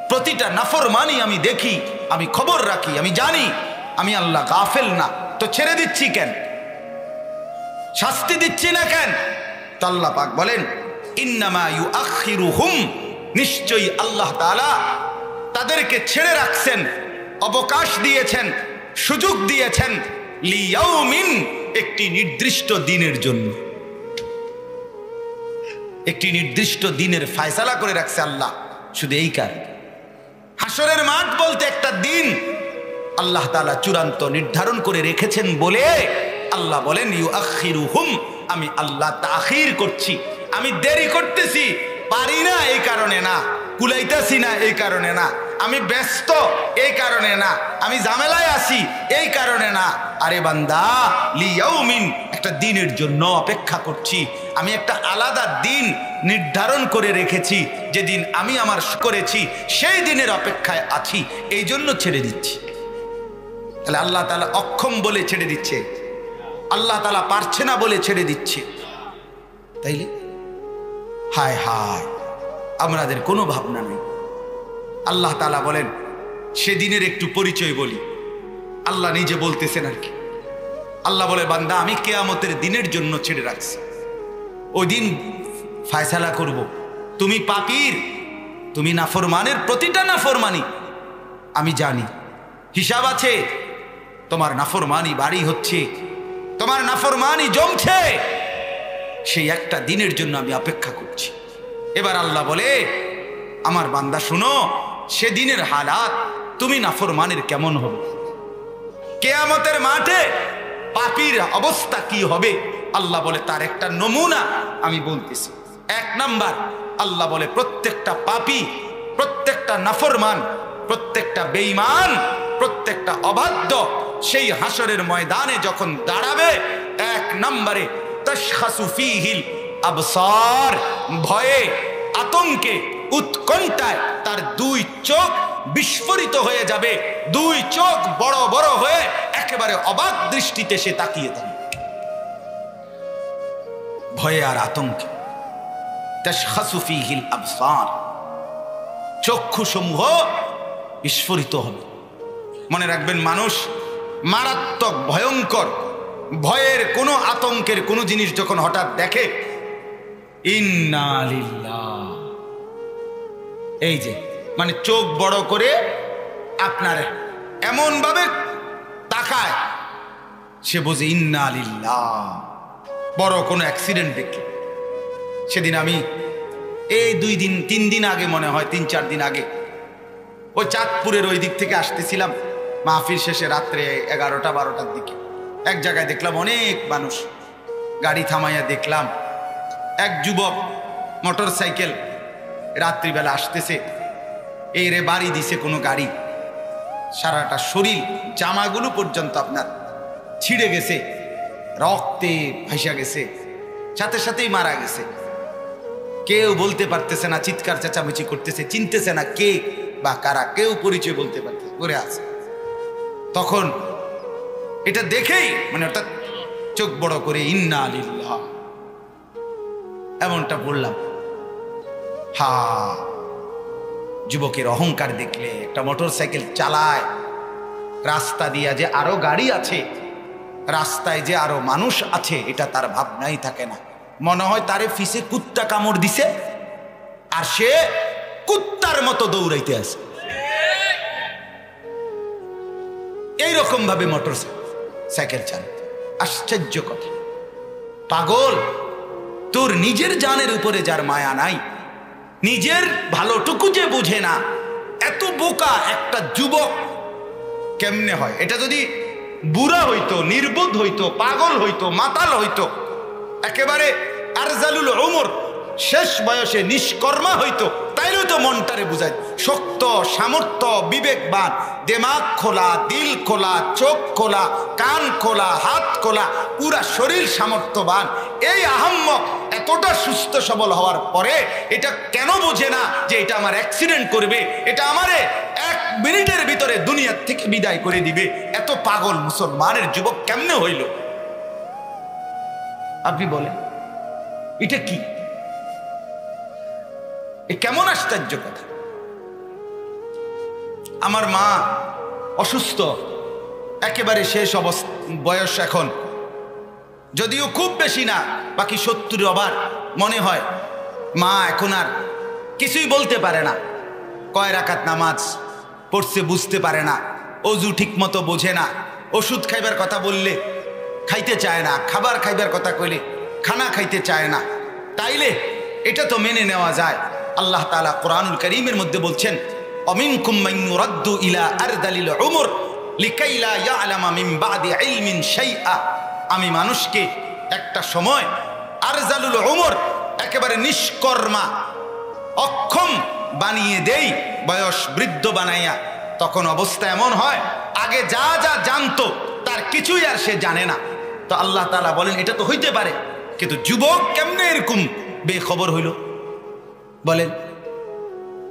প্রতিটা নাফরমানি আমি দেখি, আমি খবর রাখি, আমি জানি, আমি আল্লাহ গাফেল না, তো ছেড়ে দিচ্ছি কেন, শাস্তি দিচ্ছি না কেন? তো আল্লাহ পাক বলেন ইন্নামা ইউআখিরুহুম, নিশ্চয়ই আল্লাহ তাআলা তাদেরকে ছেড়ে রাখছেন, অবকাশ দিয়েছেন, সুযোগ দিয়েছেন, লিয়াউমিন, একটি নির্দিষ্ট দিনের জন্য। একটি নির্দিষ্ট দিনের ফয়সালা করে রাখছে আল্লাহ। শুধু এই কারণে হাসরের মাঠ বলতে একটা দিন আল্লাহ তাআলা চূড়ান্ত নির্ধারণ করে রেখেছেন বলে আল্লাহ বলেন ইউআখিরুহুম, আমি আল্লাহ তাখির করছি, আমি দেরি করতেছি, পারি না এই কারণে না, কুলাইতেছি না এই কারণে না, আমি ব্যস্ত এই কারণে না, আমি ঝামেলায় আছি এই কারণে না। আরে বান্দা, লিয়াউমিন, একটা দিনের জন্য অপেক্ষা করছি, আমি একটা আলাদা দিন নির্ধারণ করে রেখেছি, যেদিন আমি আমার করেছি সেই দিনের অপেক্ষায় আছি, এই জন্য ছেড়ে দিচ্ছি। তাহলে আল্লাহ তাআলা অক্ষম বলে ছেড়ে দিচ্ছে, আল্লাহ তাআলা পারছে না বলে ছেড়ে দিচ্ছে। তাইলে হায় হায়, আমাদের কোনো ভাবনা নেই। আল্লাহ তাআলা বলেন সেদিনের একটু পরিচয় বলি। আল্লাহ নিজে বলতেছেন আর কি। আল্লাহ বলে, বান্দা আমি কিয়ামতের দিনের জন্য ছেড়ে রাখছি, ওই দিন ফয়সালা করব। তুমি পাপীর, তুমি নাফরমানের প্রতিটা নাফরমানি আমি জানি, হিসাব আছে। তোমার নাফরমানি বাড়ি হচ্ছে, তোমার নাফরমানি জমছে, সেই একটা দিনের জন্য আমি অপেক্ষা করছি। এবার আল্লাহ বলে, আমার বান্দা শুনো, সেদিনের হালাত তুমি নাফরমানের কেমন হবে, কিয়ামতের মাঠে পাপীর অবস্থা কি হবে। আল্লাহ বলে তার একটা নমুনা আমি বলতেছি। এক নাম্বার, আল্লাহ বলে প্রত্যেকটা পাপী, প্রত্যেকটা নাফরমান, প্রত্যেকটা বেঈমান, প্রত্যেকটা অবাধ্য সেই হাসরের ময়দানে যখন দাঁড়াবে, এক নম্বরে তাশখাসু ফীহিল আবসার, ভয়ে, আতঙ্কে, উৎকণ্ঠায় তার দুই চোখ বিস্ফোরিত হয়ে যাবে, দুই চোখ বড় বড় হয়ে একেবারে অবাক দৃষ্টিতে সে তাকিয়ে থাকবে, ভয়ে আর আতঙ্কে। তাশখাসু ফীহিল আবসার, চক্ষুসমূহ বিস্ফোরিত হবে। মনে রাখবেন, মানুষ মারাত্মক ভয়ঙ্কর ভয়ের কোনো আতঙ্কের কোনো জিনিস যখন হঠাৎ দেখে, ইন্না লিল্লাহ, এই যে মানে চোখ বড় করে আপনার এমন ভাবে তাকায়, সে বোঝে ইন্না লিল্লাহ, বড় কোনো অ্যাক্সিডেন্ট দেখে। সেদিন আমি এই 2-3 দিন আগে, মনে হয় 3-4 দিন আগে, ওই চাঁদপুরের ওই দিক থেকে আসতেছিলাম, মাহফিল শেষে রাত্রে 11টা-12টার দিকে এক জায়গায় দেখলাম অনেক মানুষ, গাড়ি থামাইয়া দেখলাম এক যুবক মোটর সাইকেল রাত্রিবেলা আসতেছে, এই রে বাড়ি দিছে কোনো গাড়ি, সারাটা শরীর জামাগুলো পর্যন্ত আপনার ছিঁড়ে গেছে, রক্তে ভাসা গেছে, সাথে সাথেই মারা গেছে। কেউ বলতে পারতেছে না, চিৎকার চেঁচামেচি করতেছে, চিনতেছে না কে বা কারা, কেউ পরিচয় বলতে পারতেছে, করে আছে। তখন এটা দেখেই মানে অর্থাৎ চোখ বড় করে ইন্না লিল্লাহ এমনটা বললাম। হা, যুবকের অহংকার দেখলে, একটা মোটর সাইকেল চালায়, রাস্তা দিয়া যে আরো গাড়ি আছে, রাস্তায় যে আরো মানুষ আছে, এটা তার ভাবনাই থাকে না। মনে হয় তারে ফিসে কুত্তা কামড় দিছে আর সে কুত্তার মতো দৌড়াইতে আছে। এইরকম ভাবে মোটর সাইকেল চালায়। আশ্চর্য কথা, পাগল, তোর নিজের জানের উপরে যার মায়া নাই, নিজের ভালোটুকু যে বুঝে না, এত বোকা একটা যুবক কেমনে হয়? এটা যদি বুড়া হইতো, নির্বোধ হইতো, পাগল হইতো, মাতাল হইতো, একেবারে আরজালুল উমর, শেষ বয়সে নিষ্কর্মা হইতো, তাইলেও তো মনটারে বুঝাই। শক্ত, সামর্থ্য, বিবেকবান, দিমাগ খোলা, দিল খোলা, চোখ খোলা, কান খোলা, হাত খোলা, পুরা শরীর সামর্থ্যবান এই আহাম্মক এতটা সুস্থ সবল হওয়ার পরে এটা কেন বোঝে না যে এটা আমার অ্যাক্সিডেন্ট করবে, এটা আমারে 1 মিনিটের ভিতরে দুনিয়া থেকে বিদায় করে দিবে? এত পাগল মুসলমানের যুবক কেমনে হইল? আপনি বলেন, এটা কি? এ কেমন আশ্চর্য কথা! আমার মা অসুস্থ, একেবারে শেষ অবস্থা, বয়স এখন যদিও খুব বেশি না, বাকি 70 ওভার মনে হয়। মা এখন আর কিছুই বলতে পারে না, কয় রাকাত নামাজ পড়ছে বুঝতে পারে না, অজু ঠিক মতো বোঝে না, ওষুধ খাইবার কথা বললে খাইতে চায় না, খাবার খাইবার কথা কইলে খানা খাইতে চায় না। তাইলে এটা তো মেনে নেওয়া যায়। আল্লাহ তাআলা কোরআনুল কারীমের মধ্যে বলছেন, অমিনকুম মান ইউরাদ্দু ইলা আরদালিল উমর লিকাই লা ইয়ালামা মিন বাদি ইলমিন শাইআ। আমি মানুষকে একটা সময় আরজালুল উমর, একেবারে নিষ্কর্মা অক্ষম বানিয়ে দেই, বয়স বৃদ্ধ বানাইয়া। তখন অবস্থা এমন হয়, আগে যা যা জানতো তার কিছুই আর সে জানে না। তো আল্লাহ তাআলা বলেন এটা তো হইতে পারে, কিন্তু যুবক কেমনে এরকম বেখবর হইল? বলেন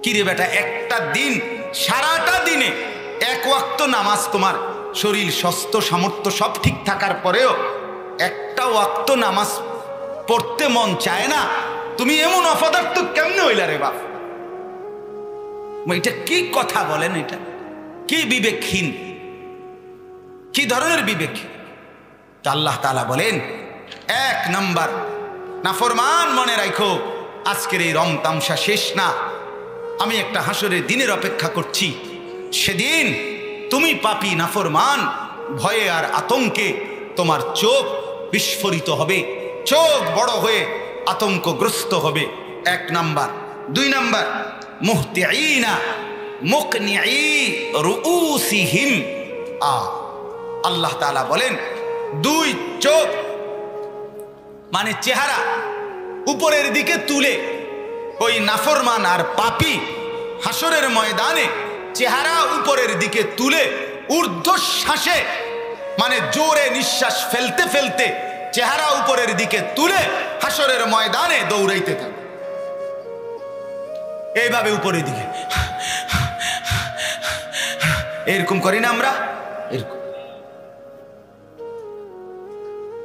কিরে বেটা, একটা দিন, সারাটা দিনে এক ওয়াক্ত নামাজ, তোমার শরীর স্বাস্থ্য সামর্থ্য সব ঠিক থাকার পরেও একটা ওয়াক্ত নামাজ পড়তে মন চায় না, তুমি এমন অপদার্থ কেমনে হইলা রে বাপ? এটা কি কথা বলেন? এটা কি বিবেকহীন, কি ধরনের বিবেক? তা আল্লাহ তাআলা বলেন, এক নাম্বার নাফরমান, মনে রাখো আজকের এই রং তামসা শেষ না। আমি একটা হাসরের দিনের অপেক্ষা করছি। সেদিন তুমি পাপী নাফরমান, ভয়ে আর আতঙ্কে তোমার চোখ বিস্ফোরিত হবে, চোখ বড় হয়ে আতঙ্কগ্রস্ত হবে। এক নাম্বার। দুই নাম্বার, মুহতিঈনা মুকনিঈ রুউসিহিম। আল্লাহ তাআলা বলেন, দুই চোখ মানে চেহারা উপরের দিকে তুলে ওই নাফরমান আর পাপী হাসরের ময়দানে চেহারা উপরের দিকে তুলে ঊর্ধ্বশ্বাসে, মানে জোরে নিঃশ্বাস ফেলতে ফেলতে চেহারা উপরের দিকে তুলে হাসরের ময়দানে দৌড়াইতে থাকে। এইভাবে উপরের দিকে এরকম করি না আমরা? এরকম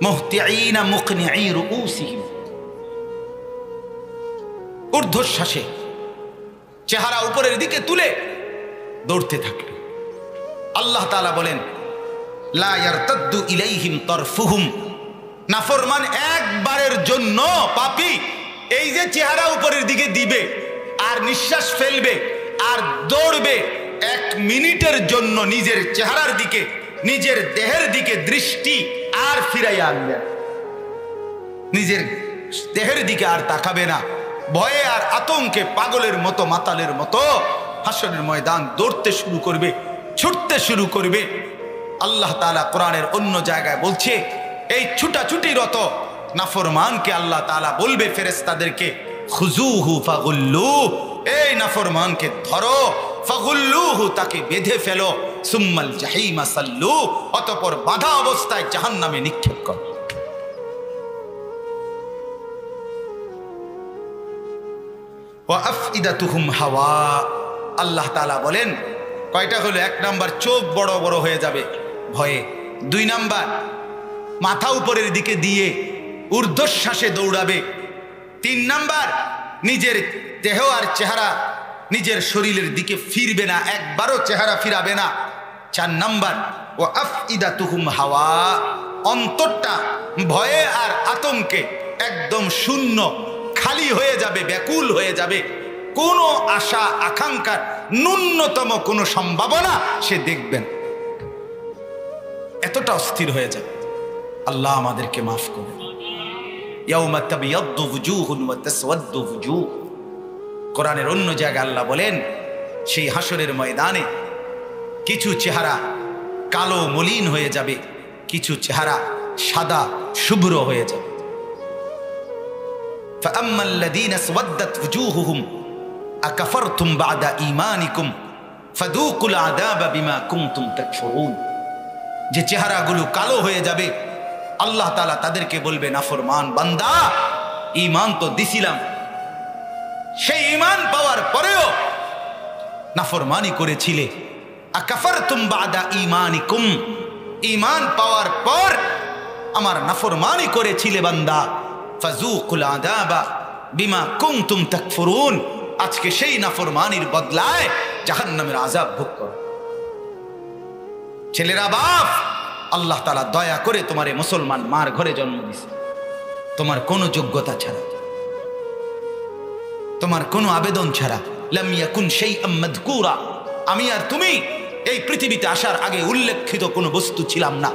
মুহতিঈনা মুকনিঈ রুউসিহিম, ঊর্ধ্বশ্বাসে চেহারা উপরের দিকে তুলে দৌড়তে থাকে। আল্লাহ তাআলা বলেন, লা ইয়ারতাদ্দু ইলাইহিম তারফুহুম। নাফরমান একবারের জন্য পাপী এই যে চেহারা উপরের দিকে দিবে আর নিঃশ্বাস ফেলবে আর দৌড়বে, এক মিনিটের জন্য নিজের চেহারার দিকে, নিজের দেহের দিকে দৃষ্টি আর ফিরাইয়া আনবে, নিজের দেহের দিকে আর তাকাবে না। ভয়ে আর আতঙ্কে পাগলের মতো, মাতালের মতো হাসরের ময়দান দৌড়তে শুরু করবে, ছুটতে শুরু করবে। আল্লাহ তাআলা কোরআনের অন্য জায়গায় বলছে, এই ছুটাছুটিরত নাফরমানকে আল্লাহ তাআলা বলবে ফেরেশতাদেরকে, খুজুহু ফাগুল্লু, এই নাফরমানকে ধরো, ফাগুল্লুহু, তাকে বেঁধে ফেলো, সুম্মাল জাহিমা সাল্লু, অতঃপর বাঁধা অবস্থায় জাহান্নামে নিক্ষেপ করো। ওয়া আফইদাতুহুম হাওয়া। আল্লাহ তাআলা বলেন, কয়টা হলো? এক নাম্বার, চোখ বড় বড় হয়ে যাবে ভয়ে। দুই নাম্বার, মাথা উপরের দিকে দিয়ে ঊর্ধ্বশ্বাসে দৌড়াবে। তিন নাম্বার, নিজের দেহ আর চেহারা নিজের শরীরের দিকে ফিরবে না, একবারও চেহারা ফিরাবে না। চার নাম্বার, ওয়া আফইদাতুহুম হাওয়া, অন্তরটা ভয়ে আর আতঙ্কে একদম শূন্য, খালি হয়ে যাবে, ব্যাকুল হয়ে যাবে। কোনো আশা আকাঙ্ক্ষার ন্যূনতম কোনো সম্ভাবনা সে দেখবেন, এতটা অস্থির হয়ে যাবে। আল্লাহ আমাদেরকে মাফ করুন। ইয়াউমা তাবিয়াদ্দু ওয়ুজুহুন ওয়া তাসওয়াদ্দু ওয়ুজুহ। কোরআনের অন্য জায়গায় আল্লাহ বলেন, সেই হাসরের ময়দানে কিছু চেহারা কালো মলিন হয়ে যাবে, কিছু চেহারা সাদা শুভ্র হয়ে যাবে। فأما الذين اسودت وجوههم أكفرتم بعد إيمانكم فذوقوا العذاب بما كنتم تكفرون। যে চেহারাগুলো কালো হয়ে যাবে, আল্লাহ তাআলা তাদেরকে বলবে, নাফরমান বান্দা, ঈমান তো দিছিলাম, সেই ঈমান পাওয়ার পরেও নাফরমানি করেছিলে। আকাফারতুম বাদা ঈমানিকুম, ঈমান পাওয়ার পর আমার নাফরমানি করেছিলে বান্দা। ফাযুকুল আযাবা বিমা কুনতুম তাকফুরুন, আজকে সেই নাফরমানির বদলায় জাহান্নামের আযাব ভোগ করো। ছেলেরা, বাপ, আল্লাহ তাআলা দয়া করে তোমারে মুসলমান মার ঘরে জন্ম দিয়েছে, তোমার কোনো যোগ্যতা ছাড়া, তোমার কোনো আবেদন ছাড়া। লাম ইয়াকুন শাইআম মাযকুরা, আমি আর তুমি এই পৃথিবীতে আসার আগে উল্লেখিত কোনো বস্তু ছিলাম না,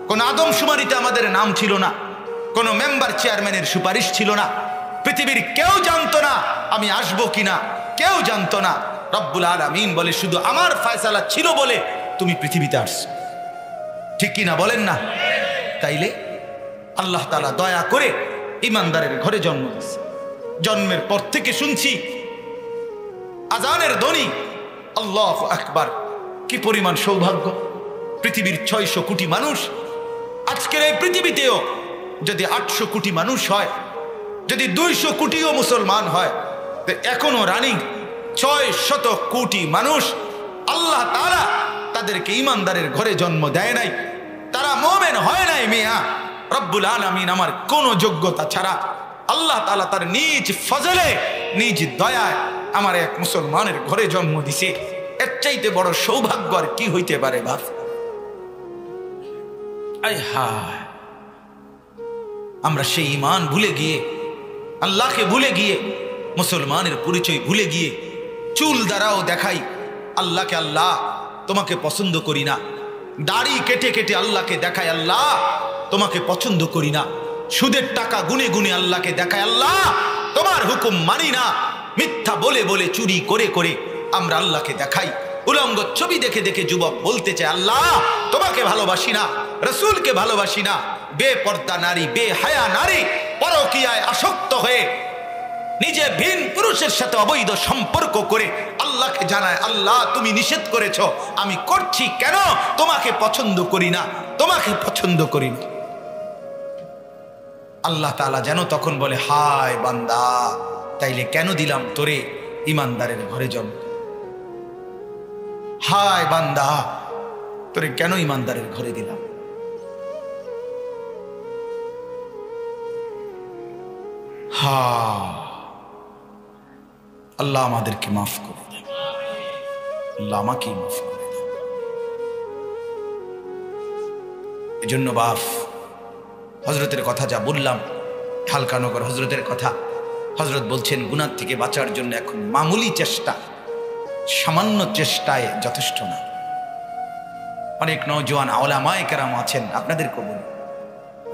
কোনো আদমশুমারিতে আমাদের নাম ছিল না, কোনো মেম্বার চেয়ারম্যানের সুপারিশ ছিল না। পৃথিবীর কেউ জানতো না আমি আসবো কিনা, কেউ জানতো না। রব্বুল আলামিন বলে শুধু আমার ফয়সালা ছিল বলে তুমি পৃথিবীতে আসছো, ঠিক কিনা বলেন না? তাইলে আল্লাহ তাআলা দয়া করে ইমানদারের ঘরে জন্ম দিয়েছে। জন্মের পর থেকে শুনছি আজানের ধ্বনি, আল্লাহু আকবার। কি পরিমাণ সৌভাগ্য! পৃথিবীর 600 কোটি মানুষ, আজকের এই পৃথিবীতেও যদি 800 কোটি মানুষ হয়, যদি 200 কোটিও মুসলমান হয়, তো এখনো রানিং 600 কোটি মানুষ আল্লাহ তাআলা তাদেরকে ইমানদারের ঘরে জন্ম দেয় নাই, তারা মুমিন হয় নাই। মিয়া রব্বুল আলামিন আমার কোনো যোগ্যতা ছাড়া আল্লাহ তাআলা তার নিজ ফজলে, নিজ দয়ায় আমার এক মুসলমানের ঘরে জন্ম দিছে। এর চাইতে বড় সৌভাগ্য আর কি হইতে পারে বাপ? আয় হায়, আমরা সেই ঈমান ভুলে গিয়ে, আল্লাহকে ভুলে গিয়ে, মুসলমানের পরিচয় ভুলে গিয়ে চুল দ্বারাও দেখাই আল্লাহকে আল্লাহ তোমাকে পছন্দ করি না। দাড়ি কেটে কেটে আল্লাহকে দেখায় আল্লাহ তোমাকে পছন্দ করি না। সুদের টাকা গুনে গুনে আল্লাহকে দেখায় আল্লাহ তোমার হুকুম মানি না। মিথ্যা বলে বলে, চুরি করে করে আমরা আল্লাহকে দেখাই। উলঙ্গ ছবি দেখে দেখে যুবক বলতে চায় আল্লাহ তোমাকে ভালোবাসি না, রাসূলকে ভালোবাসি না। বেপর্দা নারী, বেহায়া নারী পরকীয়ায় আসক্ত হয়ে নিজে ভিন পুরুষের সাথে অবৈধ সম্পর্ক করে আল্লাহকে জানায় আল্লাহ তুমি নিষেধ করেছো, আমি করছি কেন? তোমাকে পছন্দ করি না, তোমাকে পছন্দ করি না। আল্লাহ তাআলা যেন তখন বলে হায় বান্দা, তাইলে কেন দিলাম তোরে ইমানদারের ঘরে জন্ম? হায় বান্দা, তোরে কেন ইমানদারের ঘরে দিলাম? হা, আল্লাহ আমাদেরকে মাফ করে দেন, আল্লাহ আমাকেই মাফ করে দেন। এজন্য বাপ, হজরতের কথা যা বললাম, হালকানগর হজরতের কথা, হজরত বলছেন গুনাহ থেকে বাঁচার জন্য এখন মামুলি চেষ্টা, সামান্য চেষ্টায় যথেষ্ট না। অনেক নওজোয়ান উলামায়ে কেরাম আছেন, আপনাদেরকে বলি,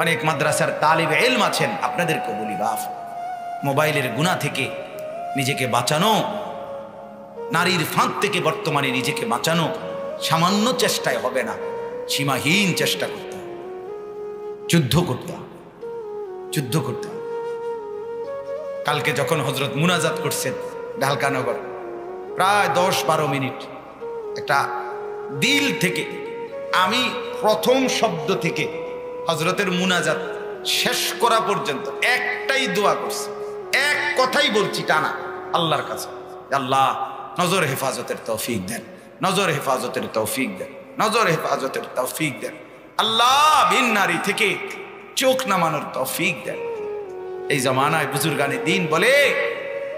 অনেক মাদ্রাসার তালিবে ইলম আছেন, আপনাদেরকে বলি বাপ, মোবাইলের গুনাহ থেকে নিজেকে বাঁচানো, নারীর ফাঁদ থেকে বর্তমানে নিজেকে বাঁচানো সামান্য চেষ্টায় হবে না, সীমাহীন চেষ্টা করতে হবে, যুদ্ধ করতে হবে, যুদ্ধ করতে হবে। কালকে যখন হজরত মুনাজাত করছেন ঢালকানগর, প্রায় 10-12 মিনিট একটা দিল থেকে, আমি প্রথম শব্দ থেকে হজরতের মুনাজাত শেষ করা পর্যন্ত একটাই দোয়া করছি, এক কথাই বলছি টানা আল্লাহর কাছে, আল্লাহ নজর হেফাজতের তৌফিক দেন, নজর হেফাজতের তৌফিক দেন, নজর হেফাজতের তৌফিক দেন। আল্লাহ ভিন নারী থেকে চোখ নামানোর তৌফিক দেন। এই জামানায় বুজুর্গানে দ্বীন বলে,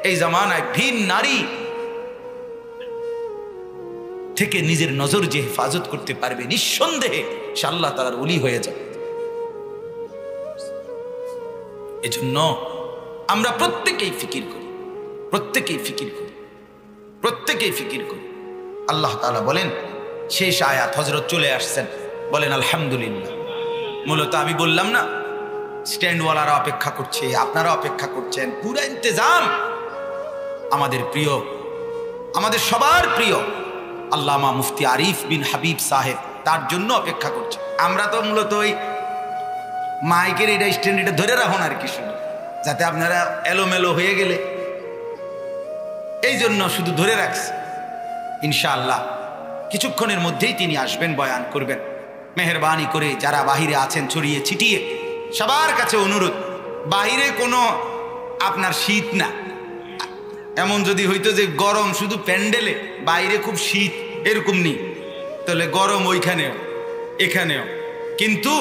এই জামানায় ভিন নারী থেকে নিজের নজর যে হেফাজত করতে পারবে, নিঃসন্দেহে সে আল্লাহ তাআলার ওলি হয়ে যাবে। এজন্য আমরা প্রত্যেকেই ফিকির করি, প্রত্যেকেই ফিকির করি, প্রত্যেকেই ফিকির করি। আল্লাহ তাআলা বলেন, শেষ আয়াত হযরত চলে আসছেন, বলেন আলহামদুলিল্লাহ। মূলত আমি বললাম না, স্ট্যান্ডওয়ালারা অপেক্ষা করছে, আপনারা অপেক্ষা করছেন, পুরো ইন্তজাম আমাদের প্রিয়, আমাদের সবার প্রিয় আল্লামা মুফতি আরিফ বিন হাবিব সাহেব, তার জন্য অপেক্ষা করছে। আমরা তো মূলত ওই মাইকের এটা স্ট্যান্ড এটা ধরে রাখুন আর কি, শুধু যাতে আপনারা এলোমেলো হয়ে গেলে, এই জন্য শুধু ধরে রাখছি। ইনশাআল্লাহ কিছুক্ষণের মধ্যেই তিনি আসবেন, বয়ান করবেন। মেহেরবানি করে যারা বাহিরে আছেন ছড়িয়ে ছিটিয়ে, সবার কাছে অনুরোধ, বাহিরে কোনো আপনার শীত না, এমন যদি হইতো যে গরম শুধু প্যান্ডেলে, বাইরে খুব শীত, এরকম নেই, তাহলে গরম ওইখানেও এখানেও। কিন্তু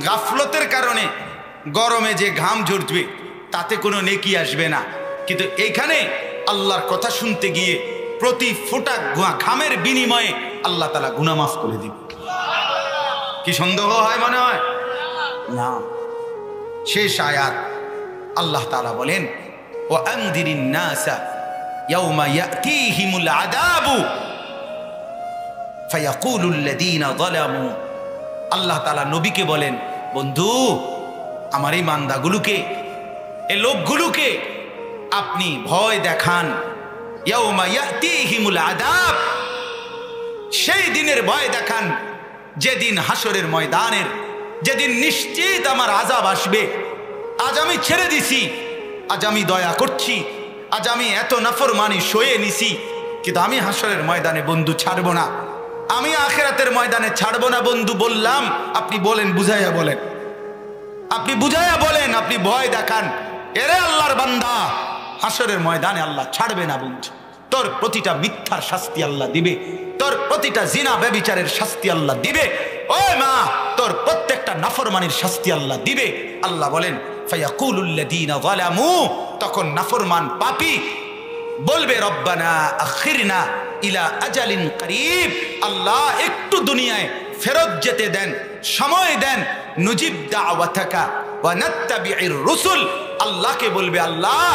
গাফলতের কারণে গরমে যে ঘাম ঝরবে তাতে কোনো নেকি আসবে না, কিন্তু এইখানে আল্লাহর কথা শুনতে গিয়ে প্রতি ফোঁটা ঘামের বিনিময়ে আল্লাহ তাআলা গুনাহ মাফ করে দিবে। কি সন্দেহ হয় মনে হয় না? শেষ আয়াত আল্লাহ তাআলা বলেন, ওয়া আনদিরিন নাসা ইয়াওমা ইয়াতিহিমুল আযাবু ফায়াকুলুল লাযীনা যালামু। আল্লাহ তাআলা নবীকে বলেন, বন্ধু আমার এই বান্দাগুলোকে, এই লোকগুলোকে আপনি ভয় দেখান, ইয়াউমা ইয়াতিহিমুল আযাব, সেই দিনের ভয় দেখান যেদিন হাসরের ময়দানের, যেদিন নিশ্চিত আমার আযাব আসবে। আজ আমি ছেড়ে দিছি, আজ আমি দয়া করছি, আজ আমি এত নাফরমানি সয়ে নিছি, কিন্তু আমি হাসরের ময়দানে বন্ধু ছাড়বো না, আমি আখিরাতের ময়দানে ছাড়বো না বন্ধু বললাম। আপনি বলেন, বুঝাইয়া বলেন, আপনি বুঝাইয়া বলেন, আপনি ভয় দেখান, এরে আল্লাহর বান্দা, হাসরের ময়দানে আল্লাহ ছাড়বে না বন্ধু। তোর প্রতিটা মিথ্যার শাস্তি আল্লাহ দিবে, তোর প্রতিটা জিনা ব্যভিচারের শাস্তি আল্লাহ দিবে, ওই মা তোর প্রত্যেকটা নাফরমানির শাস্তি আল্লাহ দিবে। আল্লাহ বলেন ফায়াকুলুল্লাযীনা যালামু, তখন নাফরমান পাপী বলবে রব্বানা আখিরনা ইলা আজালিন করিব, আল্লাহ একটু দুনিয়ায় ফেরত যেতে দেন, সময় দেন, নুজিব দাওয়াতাকা ওয়া নাত্তাবিউর রুসুল, আল্লাহকে বলবে আল্লাহ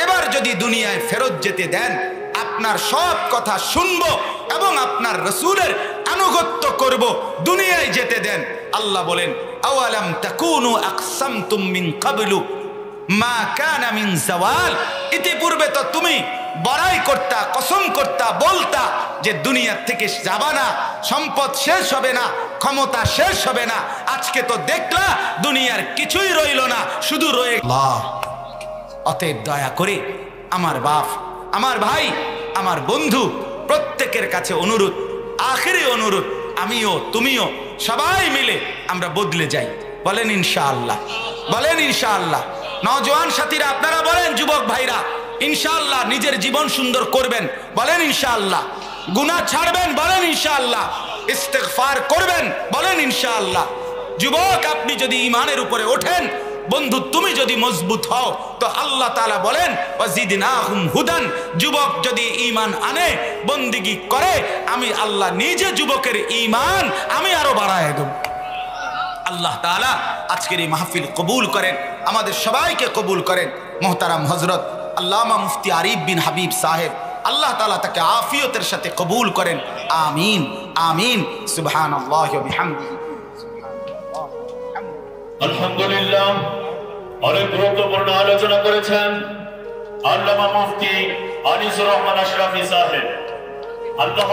এবার যদি দুনিয়ায় ফেরত যেতে দেন, আপনার সব কথা শুনবো এবং আপনার রাসূলের আনুগত্য করব, দুনিয়ায় যেতে দেন। আল্লাহ বলেন আওয়ালাম তাকুনু আকসামতুম মিন ক্বাবলু মা কানা মিন যাওয়াল, ইতিপূর্বে তো তুমি বড়াই করতা, কসম করতা, বলতা যে দুনিয়ার থেকে যাবা না, সম্পদ শেষ হবে না, ক্ষমতা শেষ হবে না, আজকে তো দেখলা দুনিয়ার কিছুই রইল না, শুধু রয়ে আল্লাহ। অতএব দয়া করে আমার বাপ, আমার ভাই, আমার বন্ধু, প্রত্যেকের কাছে অনুরোধ, আখেরি অনুরোধ, আমিও তুমিও সবাই মিলে আমরা বদলে যাই। বলেন ইনশাআল্লাহ, বলেন ইনশাআল্লাহ। নওজোয়ান সাথীরা আপনারা বলেন, যুবক ভাইরা ইনশাআল্লাহ নিজের জীবন সুন্দর করবেন, বলেন ইনশাআল্লাহ। গুনাহ ছাড়বেন, বলেন ইনশাআল্লাহ। ইস্তেগফার করবেন, বলেন ইনশাআল্লাহ। যুবক আপনি যদি ঈমানের উপরে ওঠেন, বন্ধু তুমি যদি মজবুত হও, তো আল্লাহ তাআলা বলেন ওয়াজিদনাহুম হুদান, যুবক যদি ঈমান আনে, বন্দেগী করে, আমি আল্লাহ নিজে যুবকের ঈমান আমি আরো বাড়ায় দেব। আল্লাহ তাআলা আজকের এই মাহফিল কবুল করেন, আমাদের সবাইকে কবুল করেন। মোহতারাম হযরত আল্লামা মুফতি আরিফ বিন হাবিব সাহেব, আল্লাহ তাআলা তাকে আফিয়তের সাথে কবুল করেন, আমিন আমিন। সুবহানাল্লাহি ওয়া বিহামদিহি। আলহামদুলিল্লাহ, অনেক গুরুত্বপূর্ণ আলোচনা করেছেন আল্লামা মুফতি আনিসুর রহমান আশরাফী সাহেব। আল্লাহ